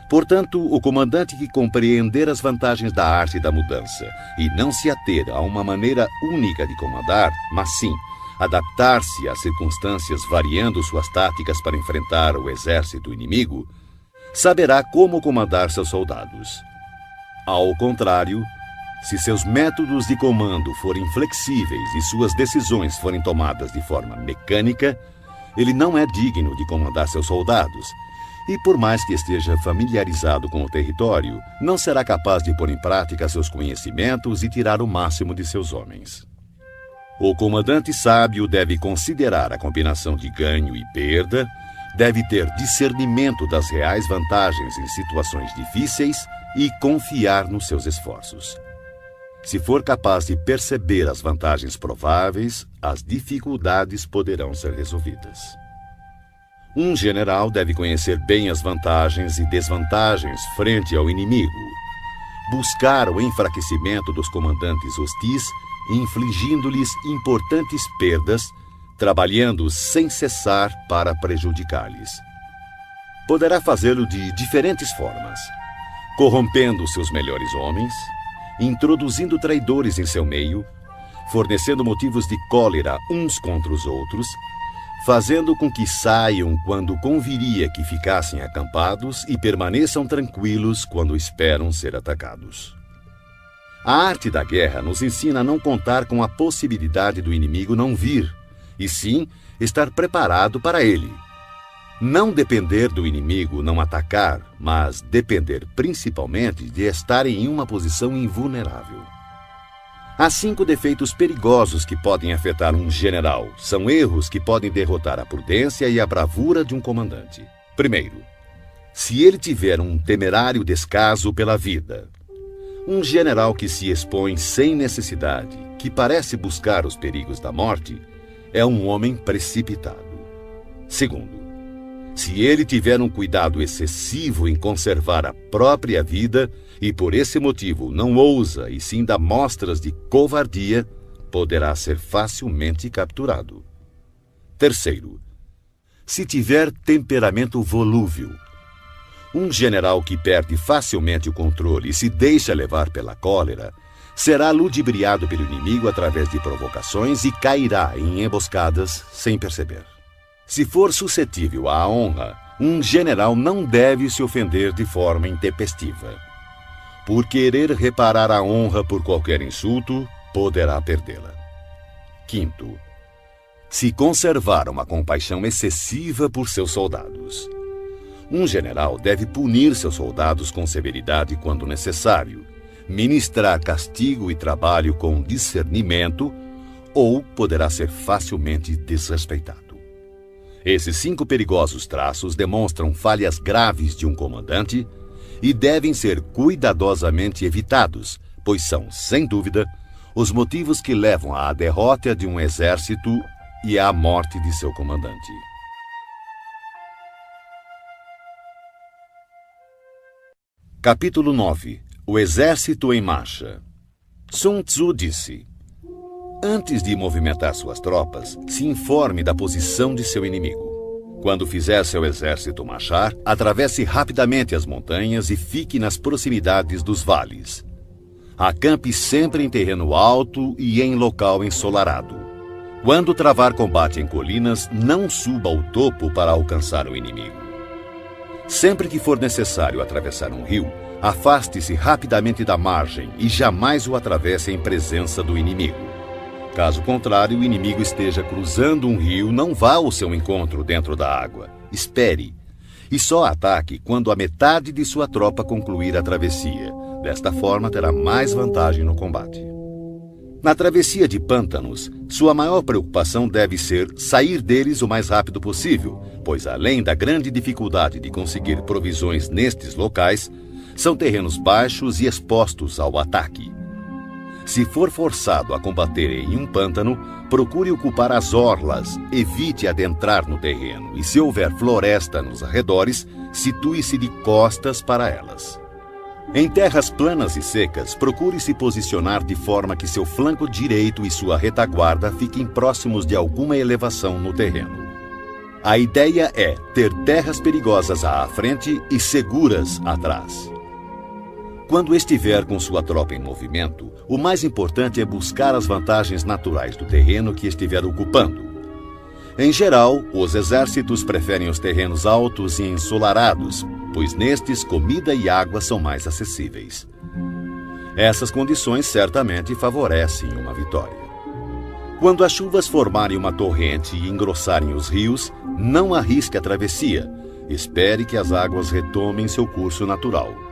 Portanto, o comandante que compreender as vantagens da arte da mudança e não se ater a uma maneira única de comandar, mas sim adaptar-se às circunstâncias variando suas táticas para enfrentar o exército inimigo, saberá como comandar seus soldados. Ao contrário, se seus métodos de comando forem flexíveis e suas decisões forem tomadas de forma mecânica, ele não é digno de comandar seus soldados, e por mais que esteja familiarizado com o território, não será capaz de pôr em prática seus conhecimentos e tirar o máximo de seus homens. O comandante sábio deve considerar a combinação de ganho e perda, deve ter discernimento das reais vantagens em situações difíceis e confiar nos seus esforços. Se for capaz de perceber as vantagens prováveis, as dificuldades poderão ser resolvidas. Um general deve conhecer bem as vantagens e desvantagens frente ao inimigo, buscar o enfraquecimento dos comandantes hostis, infligindo-lhes importantes perdas, trabalhando sem cessar para prejudicar-lhes. Poderá fazê-lo de diferentes formas: corrompendo seus melhores homens, introduzindo traidores em seu meio, fornecendo motivos de cólera uns contra os outros, fazendo com que saiam quando conviria que ficassem acampados e permaneçam tranquilos quando esperam ser atacados. A arte da guerra nos ensina a não contar com a possibilidade do inimigo não vir, e sim estar preparado para ele. Não depender do inimigo não atacar, mas depender principalmente de estar em uma posição invulnerável. Há 5 defeitos perigosos que podem afetar um general. São erros que podem derrotar a prudência e a bravura de um comandante. Primeiro, se ele tiver um temerário descaso pela vida. Um general que se expõe sem necessidade, que parece buscar os perigos da morte, é um homem precipitado. Segundo, se ele tiver um cuidado excessivo em conservar a própria vida e por esse motivo não ousa e sim dá mostras de covardia, poderá ser facilmente capturado. Terceiro, se tiver temperamento volúvel. Um general que perde facilmente o controle e se deixa levar pela cólera será ludibriado pelo inimigo através de provocações e cairá em emboscadas sem perceber. Se for suscetível à honra, um general não deve se ofender de forma intempestiva. Por querer reparar a honra por qualquer insulto, poderá perdê-la. Quinto, se conservar uma compaixão excessiva por seus soldados. Um general deve punir seus soldados com severidade quando necessário, ministrar castigo e trabalho com discernimento, ou poderá ser facilmente desrespeitado. Esses 5 perigosos traços demonstram falhas graves de um comandante e devem ser cuidadosamente evitados, pois são, sem dúvida, os motivos que levam à derrota de um exército e à morte de seu comandante. Capítulo 9. O Exército em Marcha. Sun Tzu disse: antes de movimentar suas tropas, se informe da posição de seu inimigo. Quando fizer seu exército marchar, atravesse rapidamente as montanhas e fique nas proximidades dos vales. Acampe sempre em terreno alto e em local ensolarado. Quando travar combate em colinas, não suba ao topo para alcançar o inimigo. Sempre que for necessário atravessar um rio, afaste-se rapidamente da margem e jamais o atravesse em presença do inimigo. Caso contrário, o inimigo esteja cruzando um rio, não vá ao seu encontro dentro da água. Espere. E só ataque quando a metade de sua tropa concluir a travessia. Desta forma, terá mais vantagem no combate. Na travessia de pântanos, sua maior preocupação deve ser sair deles o mais rápido possível, pois além da grande dificuldade de conseguir provisões nestes locais, são terrenos baixos e expostos ao ataque. Se for forçado a combater em um pântano, procure ocupar as orlas, evite adentrar no terreno e, se houver floresta nos arredores, situe-se de costas para elas. Em terras planas e secas, procure se posicionar de forma que seu flanco direito e sua retaguarda fiquem próximos de alguma elevação no terreno. A ideia é ter terras perigosas à frente e seguras atrás. Quando estiver com sua tropa em movimento, o mais importante é buscar as vantagens naturais do terreno que estiver ocupando. Em geral, os exércitos preferem os terrenos altos e ensolarados, pois nestes comida e água são mais acessíveis. Essas condições certamente favorecem uma vitória. Quando as chuvas formarem uma torrente e engrossarem os rios, não arrisque a travessia. Espere que as águas retomem seu curso natural.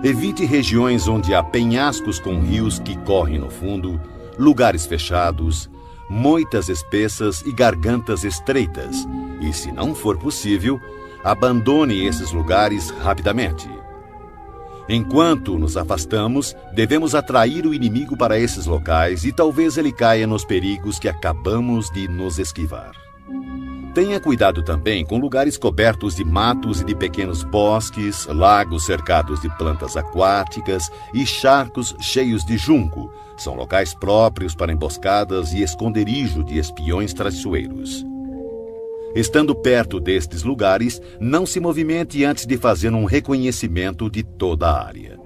Evite regiões onde há penhascos com rios que correm no fundo, lugares fechados, moitas espessas e gargantas estreitas. E, se não for possível, abandone esses lugares rapidamente. Enquanto nos afastamos, devemos atrair o inimigo para esses locais e talvez ele caia nos perigos que acabamos de nos esquivar. Tenha cuidado também com lugares cobertos de matos e de pequenos bosques, lagos cercados de plantas aquáticas e charcos cheios de junco. São locais próprios para emboscadas e esconderijo de espiões traiçoeiros. Estando perto destes lugares, não se movimente antes de fazer um reconhecimento de toda a área.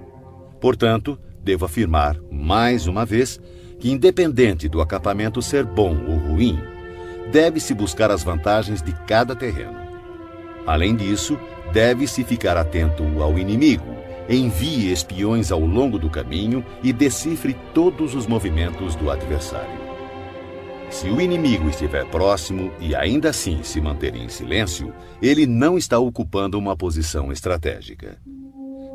Portanto, devo afirmar, mais uma vez, que independente do acampamento ser bom ou ruim, deve-se buscar as vantagens de cada terreno. Além disso, deve-se ficar atento ao inimigo, envie espiões ao longo do caminho e decifre todos os movimentos do adversário. Se o inimigo estiver próximo e ainda assim se manter em silêncio, ele não está ocupando uma posição estratégica.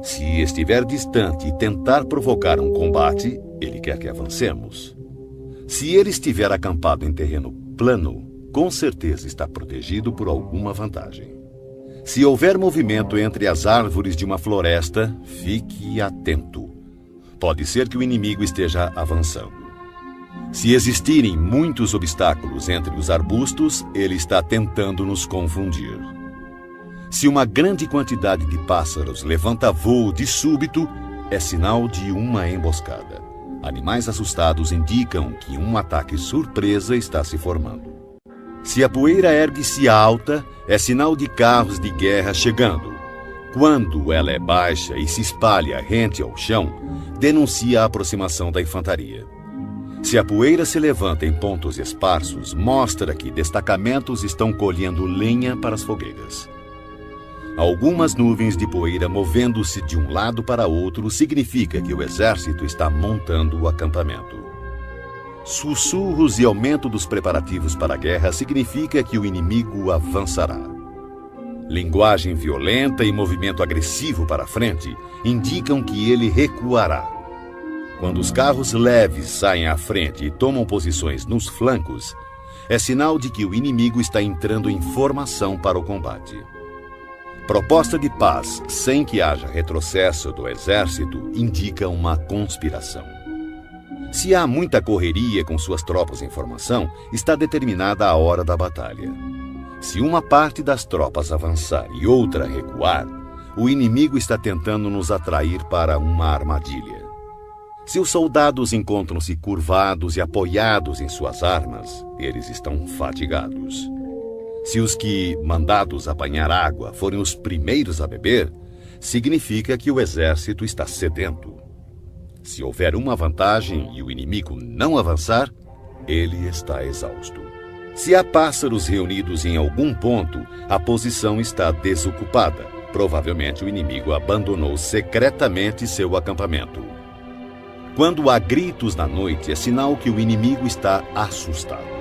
Se estiver distante e tentar provocar um combate, ele quer que avancemos. Se ele estiver acampado em terreno plano, com certeza está protegido por alguma vantagem. Se houver movimento entre as árvores de uma floresta, fique atento. Pode ser que o inimigo esteja avançando. Se existirem muitos obstáculos entre os arbustos, ele está tentando nos confundir. Se uma grande quantidade de pássaros levanta voo de súbito, é sinal de uma emboscada. Animais assustados indicam que um ataque surpresa está se formando. Se a poeira ergue-se alta, é sinal de carros de guerra chegando. Quando ela é baixa e se espalha rente ao chão, denuncia a aproximação da infantaria. Se a poeira se levanta em pontos esparsos, mostra que destacamentos estão colhendo lenha para as fogueiras. Algumas nuvens de poeira movendo-se de um lado para outro significa que o exército está montando o acampamento. Sussurros e aumento dos preparativos para a guerra significa que o inimigo avançará. Linguagem violenta e movimento agressivo para frente indicam que ele recuará. Quando os carros leves saem à frente e tomam posições nos flancos, é sinal de que o inimigo está entrando em formação para o combate. Proposta de paz sem que haja retrocesso do exército indica uma conspiração. Se há muita correria com suas tropas em formação, está determinada a hora da batalha. Se uma parte das tropas avançar e outra recuar, o inimigo está tentando nos atrair para uma armadilha. Se os soldados encontram-se curvados e apoiados em suas armas, eles estão fatigados. Se os que, mandados apanhar água, forem os primeiros a beber, significa que o exército está sedento. Se houver uma vantagem e o inimigo não avançar, ele está exausto. Se há pássaros reunidos em algum ponto, a posição está desocupada. Provavelmente o inimigo abandonou secretamente seu acampamento. Quando há gritos na noite, é sinal que o inimigo está assustado.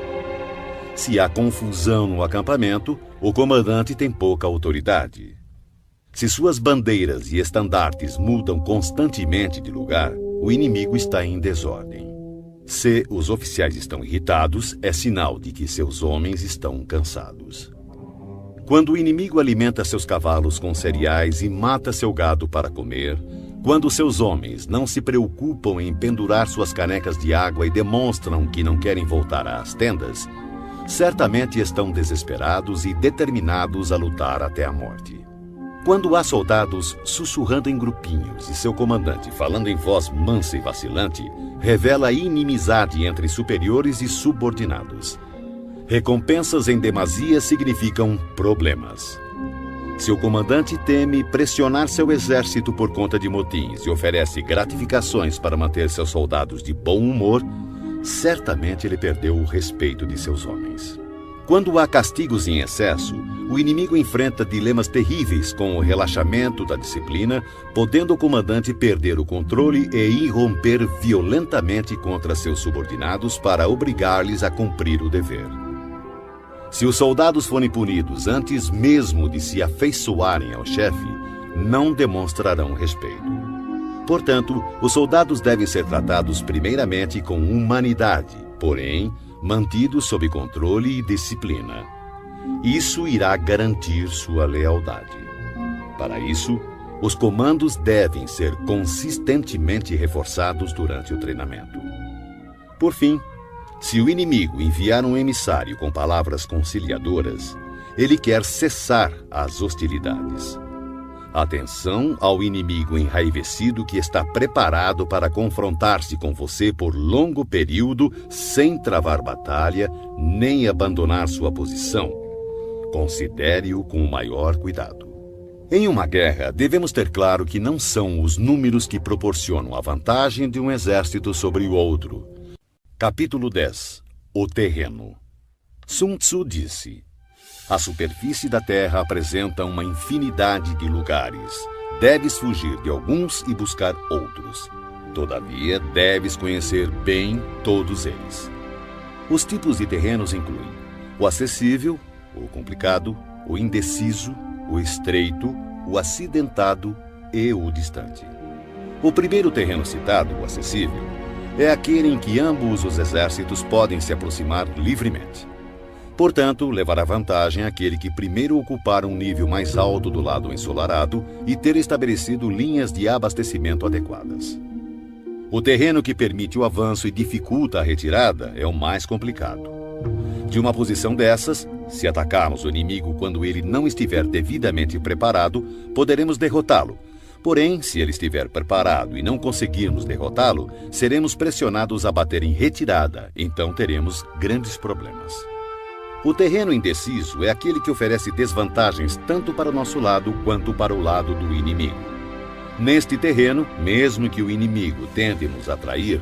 Se há confusão no acampamento, o comandante tem pouca autoridade. Se suas bandeiras e estandartes mudam constantemente de lugar, o inimigo está em desordem. Se os oficiais estão irritados, é sinal de que seus homens estão cansados. Quando o inimigo alimenta seus cavalos com cereais e mata seu gado para comer, quando seus homens não se preocupam em pendurar suas canecas de água e demonstram que não querem voltar às tendas, certamente estão desesperados e determinados a lutar até a morte. Quando há soldados sussurrando em grupinhos e seu comandante falando em voz mansa e vacilante, revela inimizade entre superiores e subordinados. Recompensas em demasia significam problemas. Se o comandante teme pressionar seu exército por conta de motins e oferece gratificações para manter seus soldados de bom humor, certamente ele perdeu o respeito de seus homens. Quando há castigos em excesso, o inimigo enfrenta dilemas terríveis com o relaxamento da disciplina, podendo o comandante perder o controle e irromper violentamente contra seus subordinados para obrigar-lhes a cumprir o dever. Se os soldados forem punidos antes mesmo de se afeiçoarem ao chefe, não demonstrarão respeito. Portanto, os soldados devem ser tratados primeiramente com humanidade, porém, mantidos sob controle e disciplina. Isso irá garantir sua lealdade. Para isso, os comandos devem ser consistentemente reforçados durante o treinamento. Por fim, Se o inimigo enviar um emissário com palavras conciliadoras, ele quer cessar as hostilidades. Atenção ao inimigo enraivecido que está preparado para confrontar-se com você por longo período sem travar batalha nem abandonar sua posição. Considere-o com o maior cuidado. Em uma guerra, devemos ter claro que não são os números que proporcionam a vantagem de um exército sobre o outro. Capítulo 10. O terreno. Sun Tzu disse: a superfície da terra apresenta uma infinidade de lugares. Deves fugir de alguns e buscar outros. Todavia, deves conhecer bem todos eles. Os tipos de terrenos incluem o acessível, o complicado, o indeciso, o estreito, o acidentado e o distante. O primeiro terreno citado, o acessível, é aquele em que ambos os exércitos podem se aproximar livremente. Portanto, levará vantagem aquele que primeiro ocupar um nível mais alto do lado ensolarado e ter estabelecido linhas de abastecimento adequadas. O terreno que permite o avanço e dificulta a retirada é o mais complicado. De uma posição dessas, se atacarmos o inimigo quando ele não estiver devidamente preparado, poderemos derrotá-lo. Porém, se ele estiver preparado e não conseguirmos derrotá-lo, seremos pressionados a bater em retirada, então teremos grandes problemas. O terreno indeciso é aquele que oferece desvantagens tanto para o nosso lado quanto para o lado do inimigo. Neste terreno, mesmo que o inimigo tente nos atrair,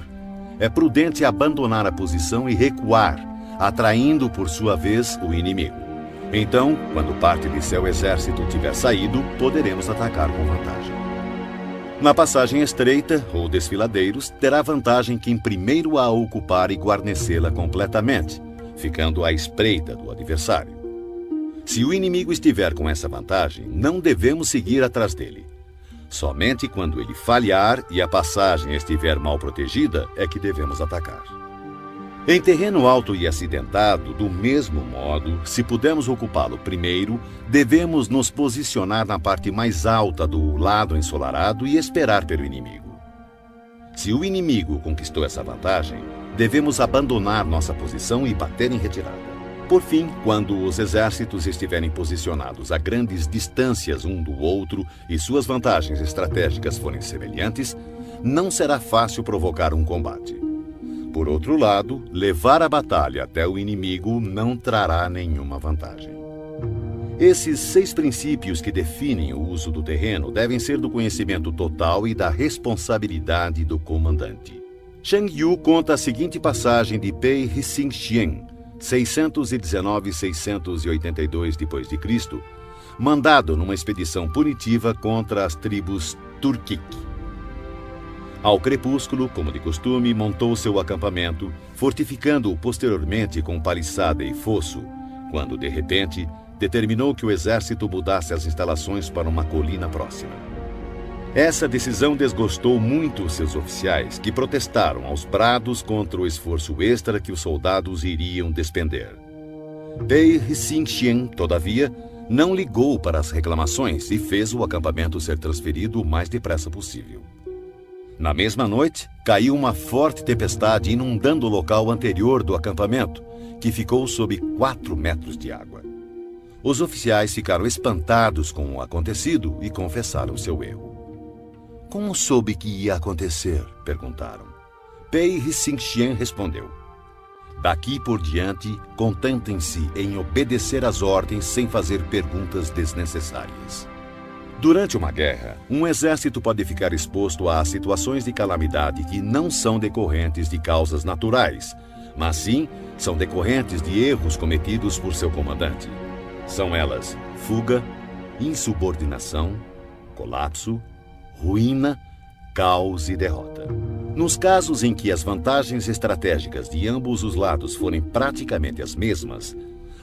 é prudente abandonar a posição e recuar, atraindo por sua vez o inimigo. Então, quando parte de seu exército tiver saído, poderemos atacar com vantagem. Na passagem estreita, ou desfiladeiros, terá vantagem quem primeiro a ocupar e guarnecê-la completamente, ficando à espreita do adversário. Se o inimigo estiver com essa vantagem, não devemos seguir atrás dele. Somente quando ele falhar e a passagem estiver mal protegida é que devemos atacar. Em terreno alto e acidentado, do mesmo modo, se pudermos ocupá-lo primeiro, devemos nos posicionar na parte mais alta do lado ensolarado e esperar pelo inimigo. Se o inimigo conquistou essa vantagem, devemos abandonar nossa posição e bater em retirada. Por fim, quando os exércitos estiverem posicionados a grandes distâncias um do outro e suas vantagens estratégicas forem semelhantes, não será fácil provocar um combate. Por outro lado, levar a batalha até o inimigo não trará nenhuma vantagem. Esses 6 princípios que definem o uso do terreno devem ser do conhecimento total e da responsabilidade do comandante. Shang Yu conta a seguinte passagem de Pei Hsing Xian, 619-682 d.C., mandado numa expedição punitiva contra as tribos Turkic. Ao crepúsculo, como de costume, montou seu acampamento, fortificando-o posteriormente com paliçada e fosso, quando, de repente, determinou que o exército mudasse as instalações para uma colina próxima. Essa decisão desgostou muito seus oficiais, que protestaram aos brados contra o esforço extra que os soldados iriam despender. Pei Hsing Xian, todavia, não ligou para as reclamações e fez o acampamento ser transferido o mais depressa possível. Na mesma noite, caiu uma forte tempestade inundando o local anterior do acampamento, que ficou sob 4 metros de água. Os oficiais ficaram espantados com o acontecido e confessaram seu erro. Como soube que ia acontecer? Perguntaram. Pei Hsing Xian respondeu: daqui por diante, contentem-se em obedecer às ordens sem fazer perguntas desnecessárias. Durante uma guerra, um exército pode ficar exposto a situações de calamidade que não são decorrentes de causas naturais, mas sim são decorrentes de erros cometidos por seu comandante. São elas fuga, insubordinação, colapso, ruína, caos e derrota. Nos casos em que as vantagens estratégicas de ambos os lados forem praticamente as mesmas,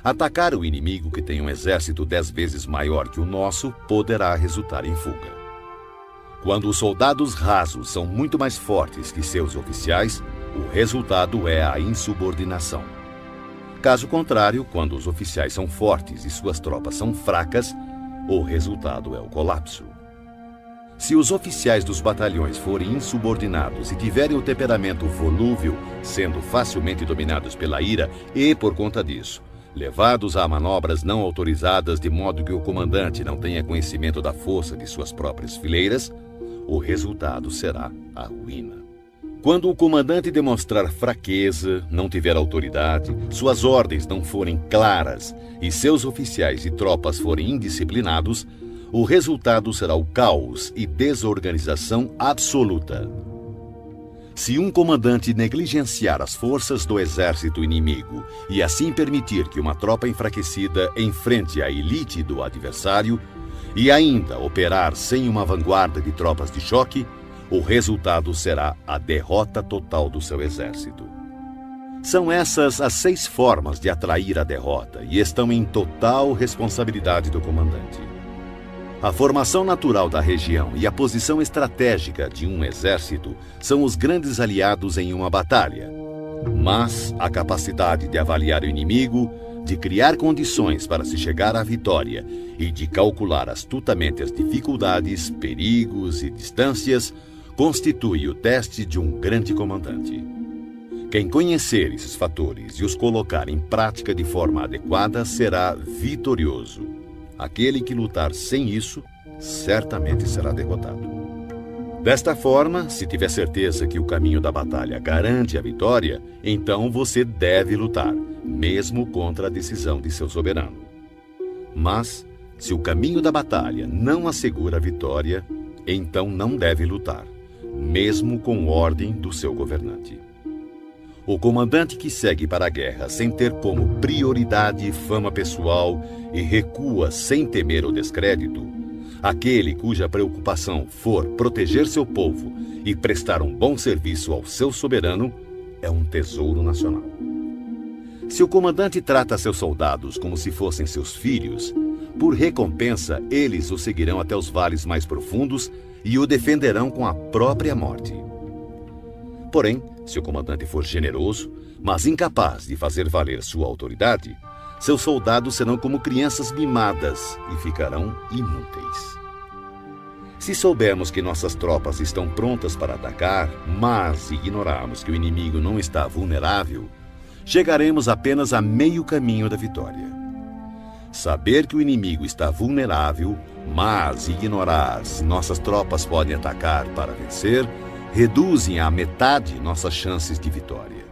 atacar o inimigo que tem um exército 10 vezes maior que o nosso poderá resultar em fuga. Quando os soldados rasos são muito mais fortes que seus oficiais, o resultado é a insubordinação. Caso contrário, quando os oficiais são fortes e suas tropas são fracas, o resultado é o colapso. Se os oficiais dos batalhões forem insubordinados e tiverem o temperamento volúvel, sendo facilmente dominados pela ira e, por conta disso, levados a manobras não autorizadas de modo que o comandante não tenha conhecimento da força de suas próprias fileiras, o resultado será a ruína. Quando o comandante demonstrar fraqueza, não tiver autoridade, suas ordens não forem claras e seus oficiais e tropas forem indisciplinados, o resultado será o caos e desorganização absoluta. Se um comandante negligenciar as forças do exército inimigo e assim permitir que uma tropa enfraquecida enfrente a elite do adversário e ainda operar sem uma vanguarda de tropas de choque, o resultado será a derrota total do seu exército. São essas as 6 formas de atrair a derrota e estão em total responsabilidade do comandante. A formação natural da região e a posição estratégica de um exército são os grandes aliados em uma batalha. Mas a capacidade de avaliar o inimigo, de criar condições para se chegar à vitória e de calcular astutamente as dificuldades, perigos e distâncias constitui o teste de um grande comandante. Quem conhecer esses fatores e os colocar em prática de forma adequada será vitorioso. Aquele que lutar sem isso, certamente será derrotado. Desta forma, se tiver certeza que o caminho da batalha garante a vitória, então você deve lutar, mesmo contra a decisão de seu soberano. Mas, se o caminho da batalha não assegura a vitória, então não deve lutar, mesmo com ordem do seu governante. O comandante que segue para a guerra sem ter como prioridade fama pessoal e recua sem temer o descrédito, aquele cuja preocupação for proteger seu povo e prestar um bom serviço ao seu soberano, é um tesouro nacional. Se o comandante trata seus soldados como se fossem seus filhos, por recompensa eles o seguirão até os vales mais profundos e o defenderão com a própria morte. Porém, se o comandante for generoso, mas incapaz de fazer valer sua autoridade, seus soldados serão como crianças mimadas e ficarão inúteis. Se soubermos que nossas tropas estão prontas para atacar, mas ignorarmos que o inimigo não está vulnerável, chegaremos apenas a meio caminho da vitória. Saber que o inimigo está vulnerável, mas ignorar se nossas tropas podem atacar para vencer, reduzem à metade nossas chances de vitória.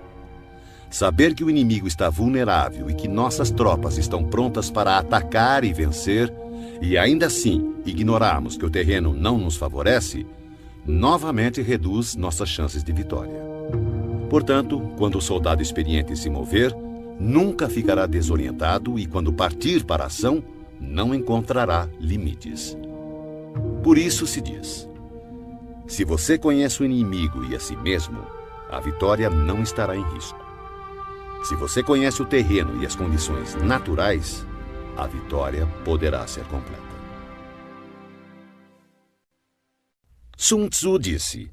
Saber que o inimigo está vulnerável e que nossas tropas estão prontas para atacar e vencer, e ainda assim ignorarmos que o terreno não nos favorece, novamente reduz nossas chances de vitória. Portanto, quando o soldado experiente se mover, nunca ficará desorientado e quando partir para a ação, não encontrará limites. Por isso se diz: se você conhece o inimigo e a si mesmo, a vitória não estará em risco. Se você conhece o terreno e as condições naturais, a vitória poderá ser completa. Sun Tzu disse: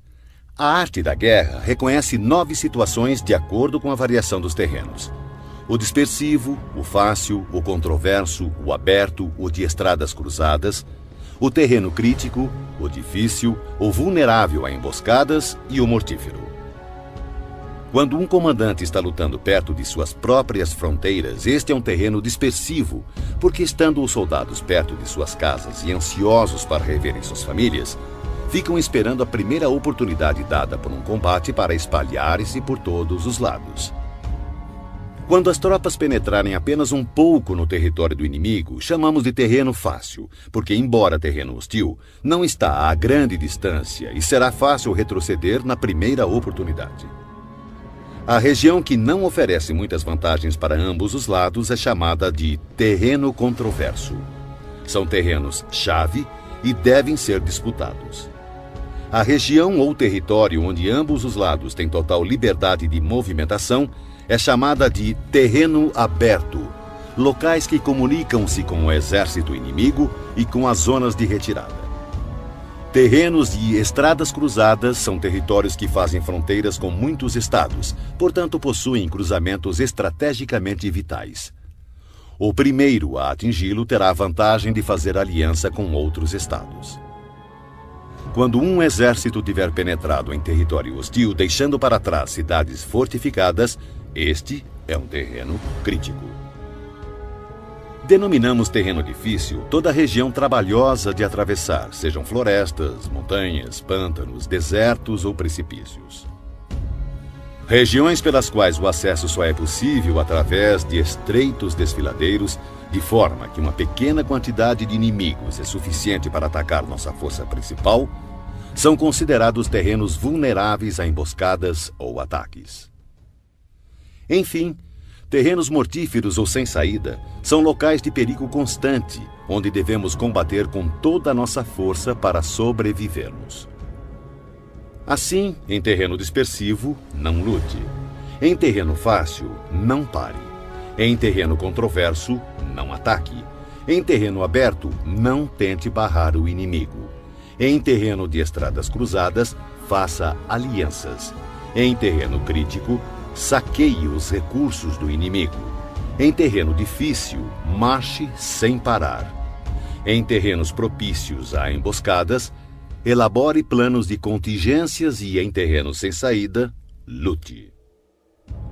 a arte da guerra reconhece 9 situações de acordo com a variação dos terrenos. O dispersivo, o fácil, o controverso, o aberto, o de estradas cruzadas, o terreno crítico, o difícil, o vulnerável a emboscadas e o mortífero. Quando um comandante está lutando perto de suas próprias fronteiras, este é um terreno dispersivo, porque estando os soldados perto de suas casas e ansiosos para reverem suas famílias, ficam esperando a primeira oportunidade dada por um combate para espalhar-se por todos os lados. Quando as tropas penetrarem apenas um pouco no território do inimigo, chamamos de terreno fácil, porque, embora terreno hostil, não está a grande distância e será fácil retroceder na primeira oportunidade. A região que não oferece muitas vantagens para ambos os lados é chamada de terreno controverso. São terrenos-chave e devem ser disputados. A região ou território onde ambos os lados têm total liberdade de movimentação é chamada de terreno aberto, locais que comunicam-se com o exército inimigo e com as zonas de retirada. Terrenos e estradas cruzadas são territórios que fazem fronteiras com muitos estados, portanto possuem cruzamentos estrategicamente vitais. O primeiro a atingi-lo terá a vantagem de fazer aliança com outros estados. Quando um exército tiver penetrado em território hostil, deixando para trás cidades fortificadas, este é um terreno crítico. Denominamos terreno difícil toda a região trabalhosa de atravessar, sejam florestas, montanhas, pântanos, desertos ou precipícios. Regiões pelas quais o acesso só é possível através de estreitos desfiladeiros, de forma que uma pequena quantidade de inimigos é suficiente para atacar nossa força principal, são considerados terrenos vulneráveis a emboscadas ou ataques. Enfim, terrenos mortíferos ou sem saída são locais de perigo constante, onde devemos combater com toda a nossa força para sobrevivermos. Assim, em terreno dispersivo, não lute. Em terreno fácil, não pare. Em terreno controverso, não ataque. Em terreno aberto, não tente barrar o inimigo. Em terreno de estradas cruzadas, faça alianças. Em terreno crítico, saqueie os recursos do inimigo. Em terreno difícil, marche sem parar. Em terrenos propícios a emboscadas, elabore planos de contingências e, em terrenos sem saída, lute.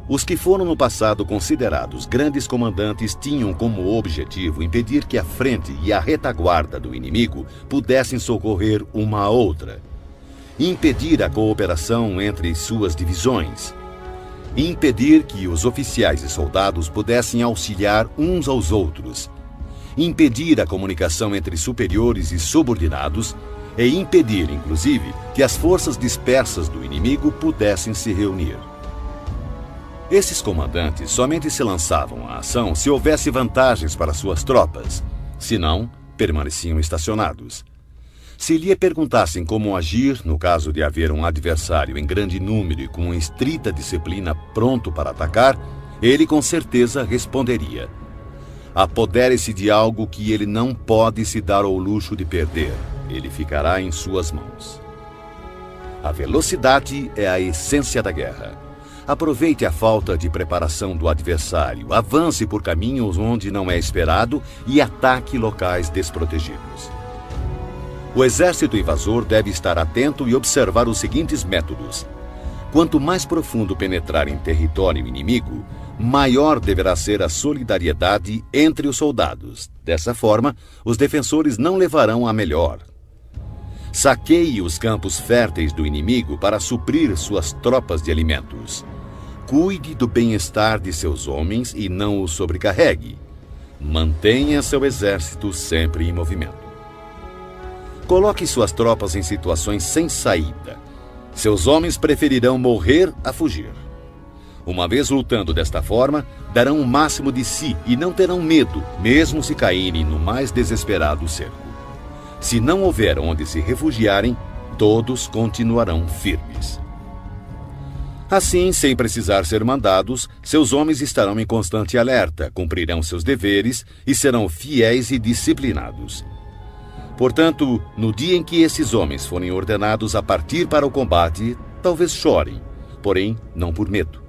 Os que foram no passado considerados grandes comandantes tinham como objetivo impedir que a frente e a retaguarda do inimigo pudessem socorrer uma a outra, impedir a cooperação entre suas divisões, impedir que os oficiais e soldados pudessem auxiliar uns aos outros, impedir a comunicação entre superiores e subordinados e impedir, inclusive, que as forças dispersas do inimigo pudessem se reunir. Esses comandantes somente se lançavam à ação se houvesse vantagens para suas tropas, senão, permaneciam estacionados. Se lhe perguntassem como agir no caso de haver um adversário em grande número e com estrita disciplina pronto para atacar, ele com certeza responderia: apodere-se de algo que ele não pode se dar ao luxo de perder. Ele ficará em suas mãos. A velocidade é a essência da guerra. Aproveite a falta de preparação do adversário, avance por caminhos onde não é esperado e ataque locais desprotegidos. O exército invasor deve estar atento e observar os seguintes métodos. Quanto mais profundo penetrar em território inimigo, maior deverá ser a solidariedade entre os soldados. Dessa forma, os defensores não levarão a melhor. Saqueie os campos férteis do inimigo para suprir suas tropas de alimentos. Cuide do bem-estar de seus homens e não os sobrecarregue. Mantenha seu exército sempre em movimento. Coloque suas tropas em situações sem saída. Seus homens preferirão morrer a fugir. Uma vez lutando desta forma, darão o máximo de si e não terão medo, mesmo se caírem no mais desesperado cerco. Se não houver onde se refugiarem, todos continuarão firmes. Assim, sem precisar ser mandados, seus homens estarão em constante alerta, cumprirão seus deveres e serão fiéis e disciplinados. Portanto, no dia em que esses homens forem ordenados a partir para o combate, talvez chorem, porém não por medo,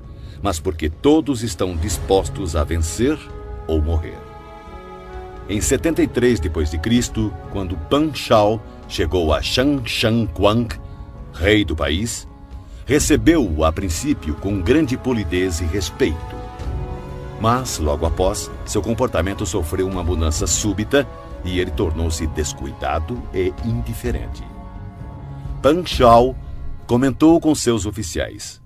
mas porque todos estão dispostos a vencer ou morrer. Em 73 d.C., quando Pan Shao chegou a Shang Quang, rei do país, recebeu-o a princípio com grande polidez e respeito. Mas, logo após, seu comportamento sofreu uma mudança súbita e ele tornou-se descuidado e indiferente. Pan Shao comentou com seus oficiais: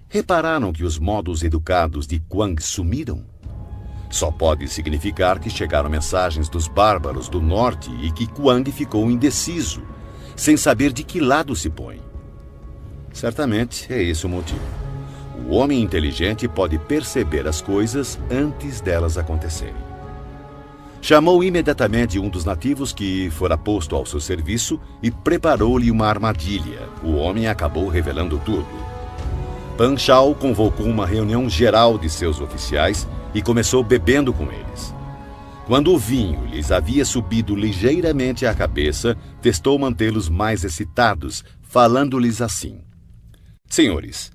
repararam que os modos educados de Quang sumiram? Só pode significar que chegaram mensagens dos bárbaros do norte e que Quang ficou indeciso, sem saber de que lado se põe. Certamente é esse o motivo. O homem inteligente pode perceber as coisas antes delas acontecerem. Chamou imediatamente um dos nativos que fora posto ao seu serviço e preparou-lhe uma armadilha. O homem acabou revelando tudo. Pan Shao convocou uma reunião geral de seus oficiais e começou bebendo com eles. Quando o vinho lhes havia subido ligeiramente à cabeça, testou mantê-los mais excitados, falando-lhes assim: senhores,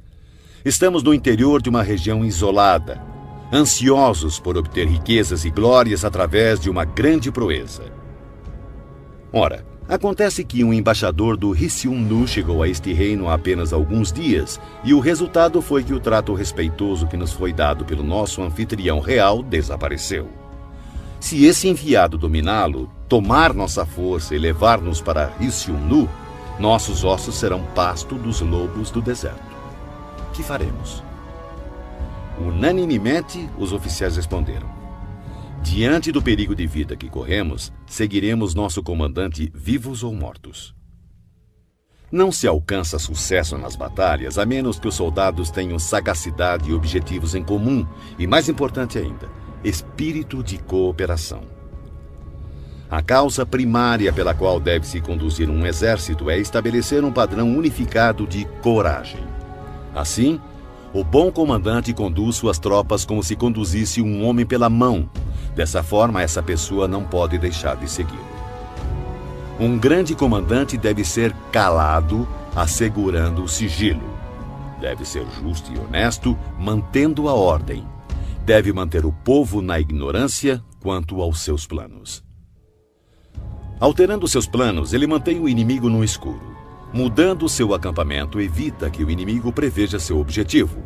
estamos no interior de uma região isolada, ansiosos por obter riquezas e glórias através de uma grande proeza. Ora, Acontece que um embaixador do Ryushun-nu chegou a este reino há apenas alguns dias, e o resultado foi que o trato respeitoso que nos foi dado pelo nosso anfitrião real desapareceu. Se esse enviado dominá-lo, tomar nossa força e levar-nos para Ryushun-nu, nossos ossos serão pasto dos lobos do deserto. Que faremos? Unanimemente, os oficiais responderam: diante do perigo de vida que corremos, seguiremos nosso comandante vivos ou mortos. Não se alcança sucesso nas batalhas a menos que os soldados tenham sagacidade e objetivos em comum e, mais importante ainda, espírito de cooperação. A causa primária pela qual deve-se conduzir um exército é estabelecer um padrão unificado de coragem. Assim, o bom comandante conduz suas tropas como se conduzisse um homem pela mão. Dessa forma, essa pessoa não pode deixar de segui-lo. Um grande comandante deve ser calado, assegurando o sigilo. Deve ser justo e honesto, mantendo a ordem. Deve manter o povo na ignorância quanto aos seus planos. Alterando seus planos, ele mantém o inimigo no escuro. Mudando seu acampamento, evita que o inimigo preveja seu objetivo.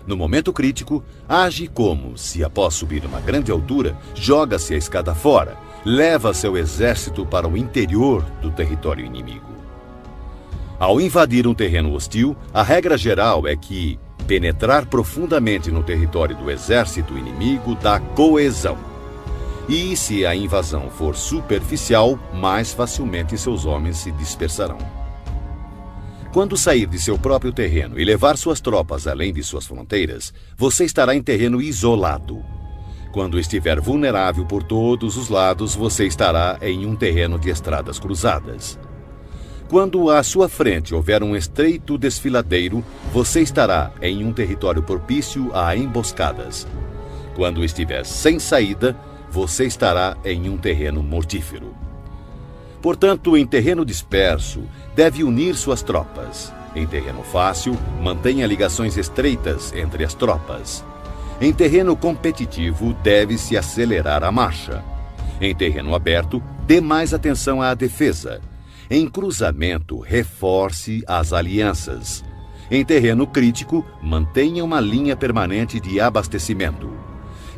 No momento crítico, age como se, após subir uma grande altura, joga-se a escada fora, leva seu exército para o interior do território inimigo. Ao invadir um terreno hostil, a regra geral é que penetrar profundamente no território do exército inimigo dá coesão. E se a invasão for superficial, mais facilmente seus homens se dispersarão. Quando sair de seu próprio terreno e levar suas tropas além de suas fronteiras, você estará em terreno isolado. Quando estiver vulnerável por todos os lados, você estará em um terreno de estradas cruzadas. Quando à sua frente houver um estreito desfiladeiro, você estará em um território propício a emboscadas. Quando estiver sem saída, você estará em um terreno mortífero. Portanto, em terreno disperso, deve unir suas tropas. Em terreno fácil, mantenha ligações estreitas entre as tropas. Em terreno competitivo, deve-se acelerar a marcha. Em terreno aberto, dê mais atenção à defesa. Em cruzamento, reforce as alianças. Em terreno crítico, mantenha uma linha permanente de abastecimento.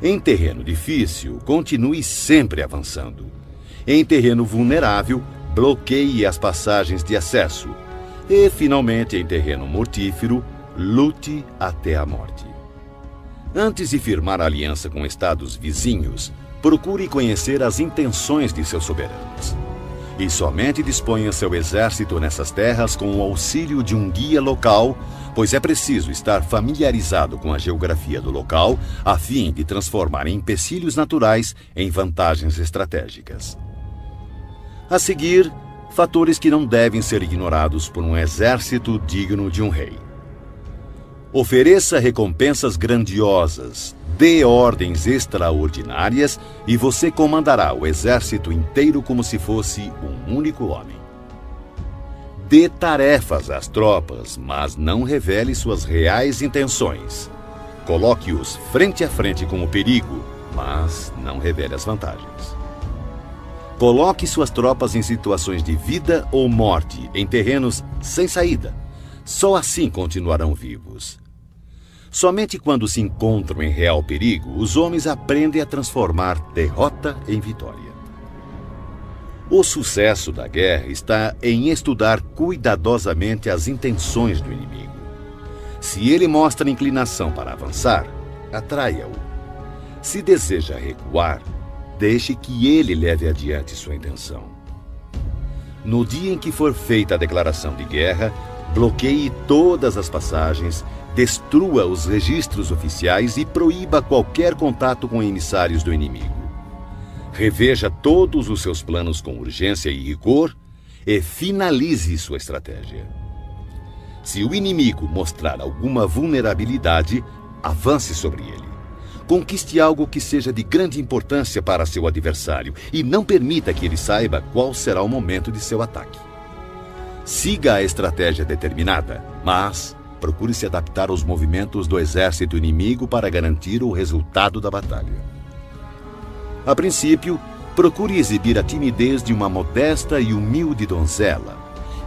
Em terreno difícil, continue sempre avançando. Em terreno vulnerável, bloqueie as passagens de acesso. E, finalmente, em terreno mortífero, lute até a morte. Antes de firmar aliança com estados vizinhos, procure conhecer as intenções de seus soberanos. E somente disponha seu exército nessas terras com o auxílio de um guia local, pois é preciso estar familiarizado com a geografia do local a fim de transformar empecilhos naturais em vantagens estratégicas. A seguir, fatores que não devem ser ignorados por um exército digno de um rei. Ofereça recompensas grandiosas, dê ordens extraordinárias e você comandará o exército inteiro como se fosse um único homem. Dê tarefas às tropas, mas não revele suas reais intenções. Coloque-os frente a frente com o perigo, mas não revele as vantagens. Coloque suas tropas em situações de vida ou morte, em terrenos sem saída. Só assim continuarão vivos. Somente quando se encontram em real perigo, os homens aprendem a transformar derrota em vitória. O sucesso da guerra está em estudar cuidadosamente as intenções do inimigo. Se ele mostra inclinação para avançar, atraia-o. Se deseja recuar, deixe que ele leve adiante sua intenção. No dia em que for feita a declaração de guerra, bloqueie todas as passagens, destrua os registros oficiais e proíba qualquer contato com emissários do inimigo. Reveja todos os seus planos com urgência e rigor e finalize sua estratégia. Se o inimigo mostrar alguma vulnerabilidade, avance sobre ele. Conquiste algo que seja de grande importância para seu adversário e não permita que ele saiba qual será o momento de seu ataque. Siga a estratégia determinada, mas procure se adaptar aos movimentos do exército inimigo para garantir o resultado da batalha. A princípio, procure exibir a timidez de uma modesta e humilde donzela,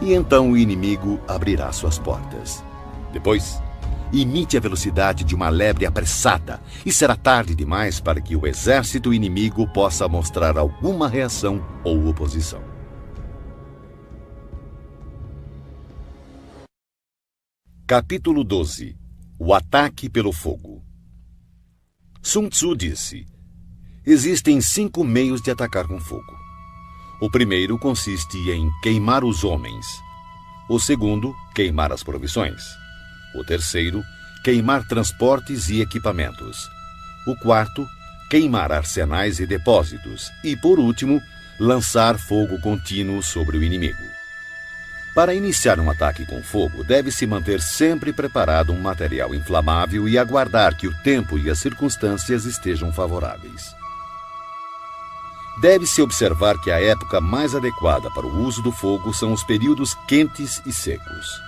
e então o inimigo abrirá suas portas. Depois, imite a velocidade de uma lebre apressada, e será tarde demais para que o exército inimigo possa mostrar alguma reação ou oposição. Capítulo 12. O ataque pelo fogo. Sun Tzu disse: existem 5 meios de atacar com fogo. O primeiro consiste em queimar os homens. O segundo, queimar as provisões. O terceiro, queimar transportes e equipamentos. O quarto, queimar arsenais e depósitos. E, por último, lançar fogo contínuo sobre o inimigo. Para iniciar um ataque com fogo, deve-se manter sempre preparado um material inflamável e aguardar que o tempo e as circunstâncias estejam favoráveis. Deve-se observar que a época mais adequada para o uso do fogo são os períodos quentes e secos.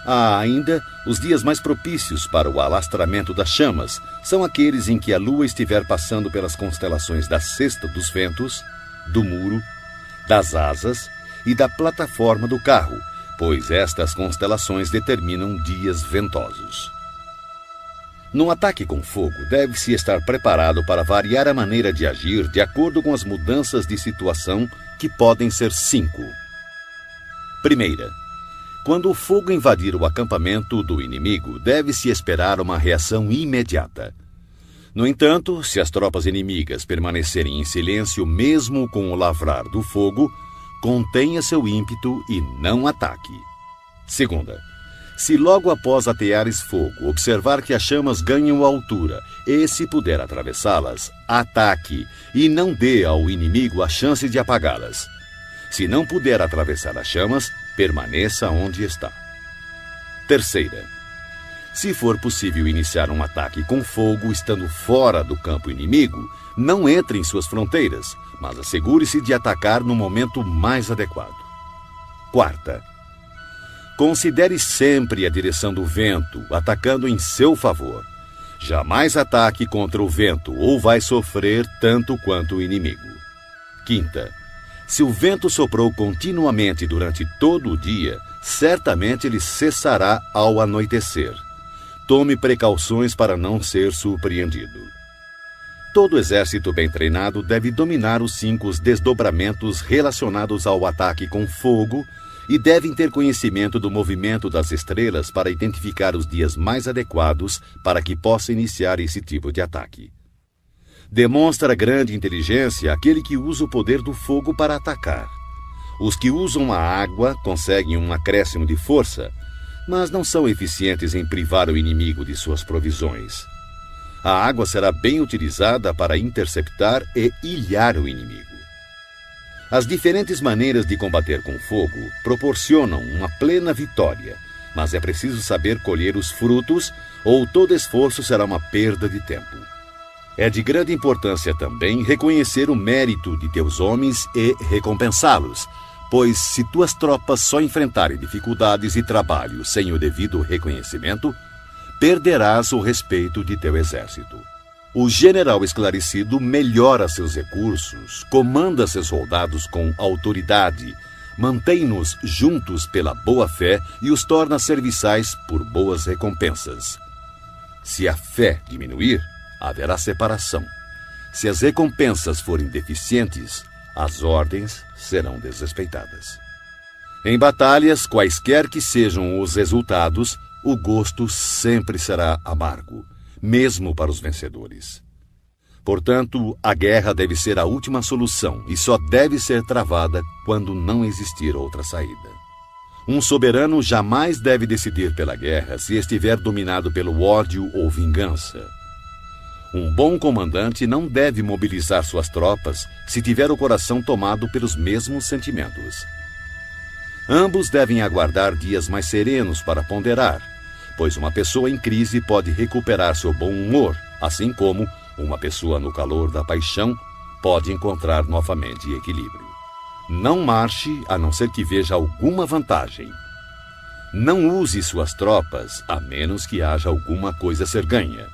Há ainda os dias mais propícios para o alastramento das chamas, são aqueles em que a lua estiver passando pelas constelações da cesta dos ventos, do muro, das asas e da plataforma do carro, pois estas constelações determinam dias ventosos. No ataque com fogo, deve-se estar preparado para variar a maneira de agir de acordo com as mudanças de situação, que podem ser 5. Primeira, quando o fogo invadir o acampamento do inimigo, deve-se esperar uma reação imediata. No entanto, se as tropas inimigas permanecerem em silêncio mesmo com o lavrar do fogo, contenha seu ímpeto e não ataque. Segunda, se logo após ateares fogo observar que as chamas ganham altura e, se puder atravessá-las, ataque e não dê ao inimigo a chance de apagá-las. Se não puder atravessar as chamas, permaneça onde está. Terceira, se for possível iniciar um ataque com fogo estando fora do campo inimigo, não entre em suas fronteiras, mas assegure-se de atacar no momento mais adequado. Quarta, considere sempre a direção do vento, atacando em seu favor. Jamais ataque contra o vento ou vai sofrer tanto quanto o inimigo. Quinta, se o vento soprou continuamente durante todo o dia, certamente ele cessará ao anoitecer. Tome precauções para não ser surpreendido. Todo exército bem treinado deve dominar os 5 desdobramentos relacionados ao ataque com fogo e devem ter conhecimento do movimento das estrelas para identificar os dias mais adequados para que possa iniciar esse tipo de ataque. Demonstra grande inteligência aquele que usa o poder do fogo para atacar. Os que usam a água conseguem um acréscimo de força, mas não são eficientes em privar o inimigo de suas provisões. A água será bem utilizada para interceptar e ilhar o inimigo. As diferentes maneiras de combater com fogo proporcionam uma plena vitória, mas é preciso saber colher os frutos, ou todo esforço será uma perda de tempo. É de grande importância também reconhecer o mérito de teus homens e recompensá-los, pois se tuas tropas só enfrentarem dificuldades e trabalho sem o devido reconhecimento, perderás o respeito de teu exército. O general esclarecido melhora seus recursos, comanda seus soldados com autoridade, mantém-nos juntos pela boa-fé e os torna serviçais por boas recompensas. Se a fé diminuir, haverá separação. Se as recompensas forem deficientes, as ordens serão desrespeitadas. Em batalhas, quaisquer que sejam os resultados, o gosto sempre será amargo, mesmo para os vencedores. Portanto, a guerra deve ser a última solução e só deve ser travada quando não existir outra saída. Um soberano jamais deve decidir pela guerra se estiver dominado pelo ódio ou vingança. Um bom comandante não deve mobilizar suas tropas se tiver o coração tomado pelos mesmos sentimentos. Ambos devem aguardar dias mais serenos para ponderar, pois uma pessoa em crise pode recuperar seu bom humor, assim como uma pessoa no calor da paixão pode encontrar novamente equilíbrio. Não marche a não ser que veja alguma vantagem. Não use suas tropas a menos que haja alguma coisa a ser ganha.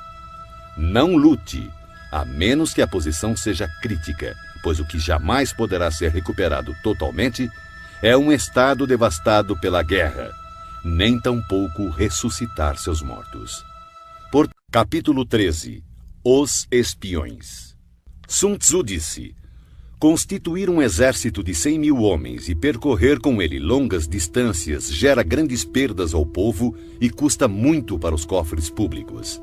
Não lute, a menos que a posição seja crítica, pois o que jamais poderá ser recuperado totalmente é um estado devastado pela guerra, nem tampouco ressuscitar seus mortos. Capítulo 13. Os espiões. Sun Tzu disse: constituir um exército de 100.000 homens e percorrer com ele longas distâncias gera grandes perdas ao povo e custa muito para os cofres públicos.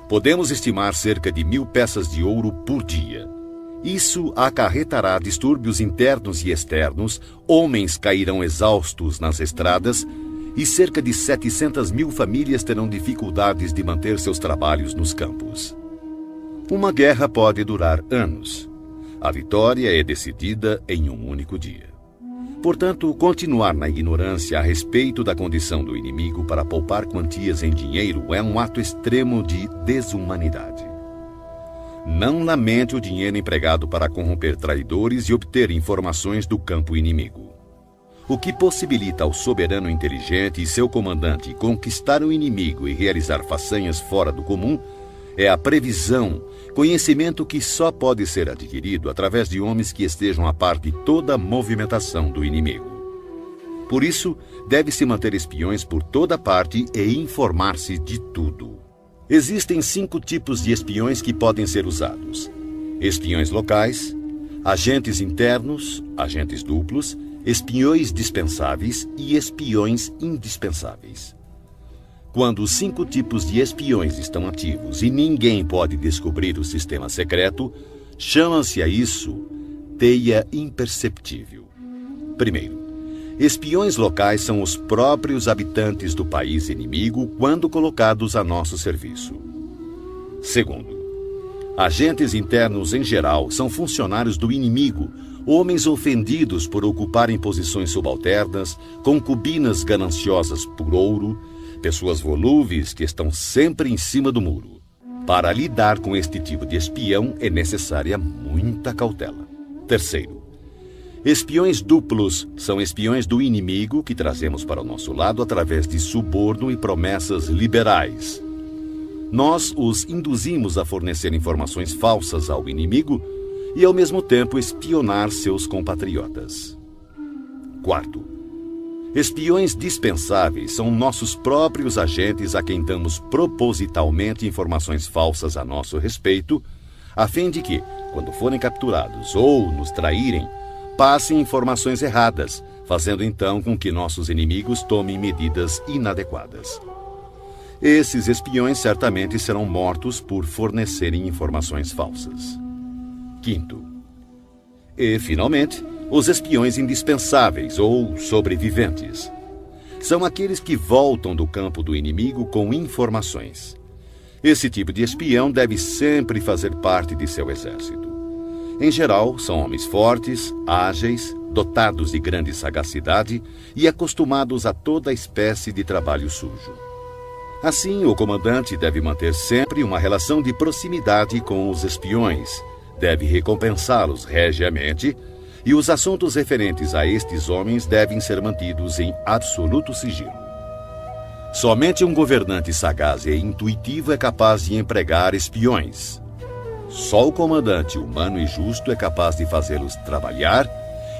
Podemos estimar cerca de 1.000 peças de ouro por dia. Isso acarretará distúrbios internos e externos, homens cairão exaustos nas estradas e cerca de 700.000 famílias terão dificuldades de manter seus trabalhos nos campos. Uma guerra pode durar anos. A vitória é decidida em um único dia. Portanto, continuar na ignorância a respeito da condição do inimigo para poupar quantias em dinheiro é um ato extremo de desumanidade. Não lamente o dinheiro empregado para corromper traidores e obter informações do campo inimigo. O que possibilita ao soberano inteligente e seu comandante conquistar o inimigo e realizar façanhas fora do comum é a previsão, conhecimento que só pode ser adquirido através de homens que estejam a par de toda a movimentação do inimigo. Por isso, deve-se manter espiões por toda parte e informar-se de tudo. Existem 5 tipos de espiões que podem ser usados: espiões locais, agentes internos, agentes duplos, espiões dispensáveis e espiões indispensáveis. Quando os 5 tipos de espiões estão ativos e ninguém pode descobrir o sistema secreto, chama-se a isso teia imperceptível. Primeiro, espiões locais são os próprios habitantes do país inimigo quando colocados a nosso serviço. Segundo, agentes internos em geral são funcionários do inimigo, homens ofendidos por ocuparem posições subalternas, concubinas gananciosas por ouro, pessoas volúveis que estão sempre em cima do muro. Para lidar com este tipo de espião é necessária muita cautela. Terceiro, espiões duplos são espiões do inimigo que trazemos para o nosso lado através de suborno e promessas liberais. Nós os induzimos a fornecer informações falsas ao inimigo e, ao mesmo tempo, espionar seus compatriotas. Quarto, espiões dispensáveis são nossos próprios agentes a quem damos propositalmente informações falsas a nosso respeito, a fim de que, quando forem capturados ou nos traírem, passem informações erradas, fazendo então com que nossos inimigos tomem medidas inadequadas. Esses espiões certamente serão mortos por fornecerem informações falsas. Quinto, e, finalmente, os espiões indispensáveis ou sobreviventes. São aqueles que voltam do campo do inimigo com informações. Esse tipo de espião deve sempre fazer parte de seu exército. Em geral, são homens fortes, ágeis, dotados de grande sagacidade e acostumados a toda espécie de trabalho sujo. Assim, o comandante deve manter sempre uma relação de proximidade com os espiões, deve recompensá-los regiamente, e os assuntos referentes a estes homens devem ser mantidos em absoluto sigilo. Somente um governante sagaz e intuitivo é capaz de empregar espiões. Só o comandante humano e justo é capaz de fazê-los trabalhar,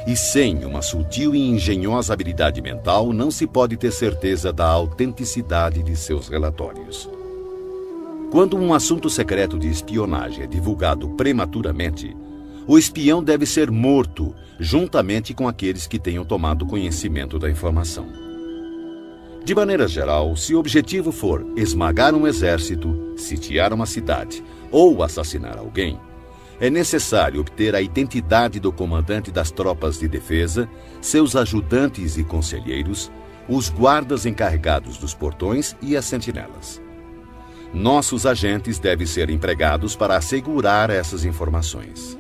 e sem uma sutil e engenhosa habilidade mental não se pode ter certeza da autenticidade de seus relatórios. Quando um assunto secreto de espionagem é divulgado prematuramente, o espião deve ser morto, juntamente com aqueles que tenham tomado conhecimento da informação. De maneira geral, se o objetivo for esmagar um exército, sitiar uma cidade ou assassinar alguém, é necessário obter a identidade do comandante das tropas de defesa, seus ajudantes e conselheiros, os guardas encarregados dos portões e as sentinelas. Nossos agentes devem ser empregados para assegurar essas informações.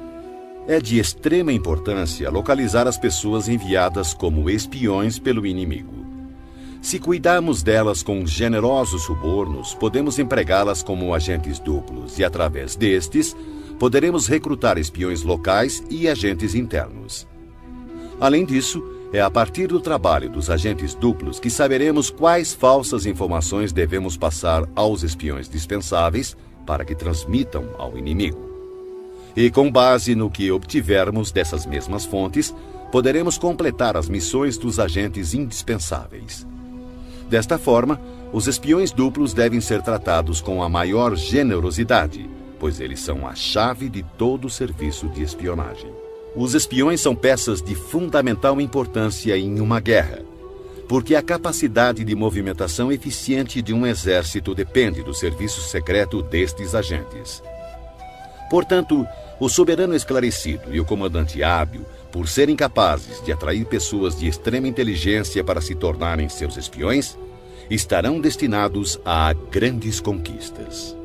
É de extrema importância localizar as pessoas enviadas como espiões pelo inimigo. Se cuidarmos delas com generosos subornos, podemos empregá-las como agentes duplos e, através destes, poderemos recrutar espiões locais e agentes internos. Além disso, é a partir do trabalho dos agentes duplos que saberemos quais falsas informações devemos passar aos espiões dispensáveis para que transmitam ao inimigo. E com base no que obtivermos dessas mesmas fontes, poderemos completar as missões dos agentes indispensáveis. Desta forma, os espiões duplos devem ser tratados com a maior generosidade, pois eles são a chave de todo o serviço de espionagem. Os espiões são peças de fundamental importância em uma guerra, porque a capacidade de movimentação eficiente de um exército depende do serviço secreto destes agentes. Portanto, o soberano esclarecido e o comandante hábil, por serem capazes de atrair pessoas de extrema inteligência para se tornarem seus espiões, estarão destinados a grandes conquistas.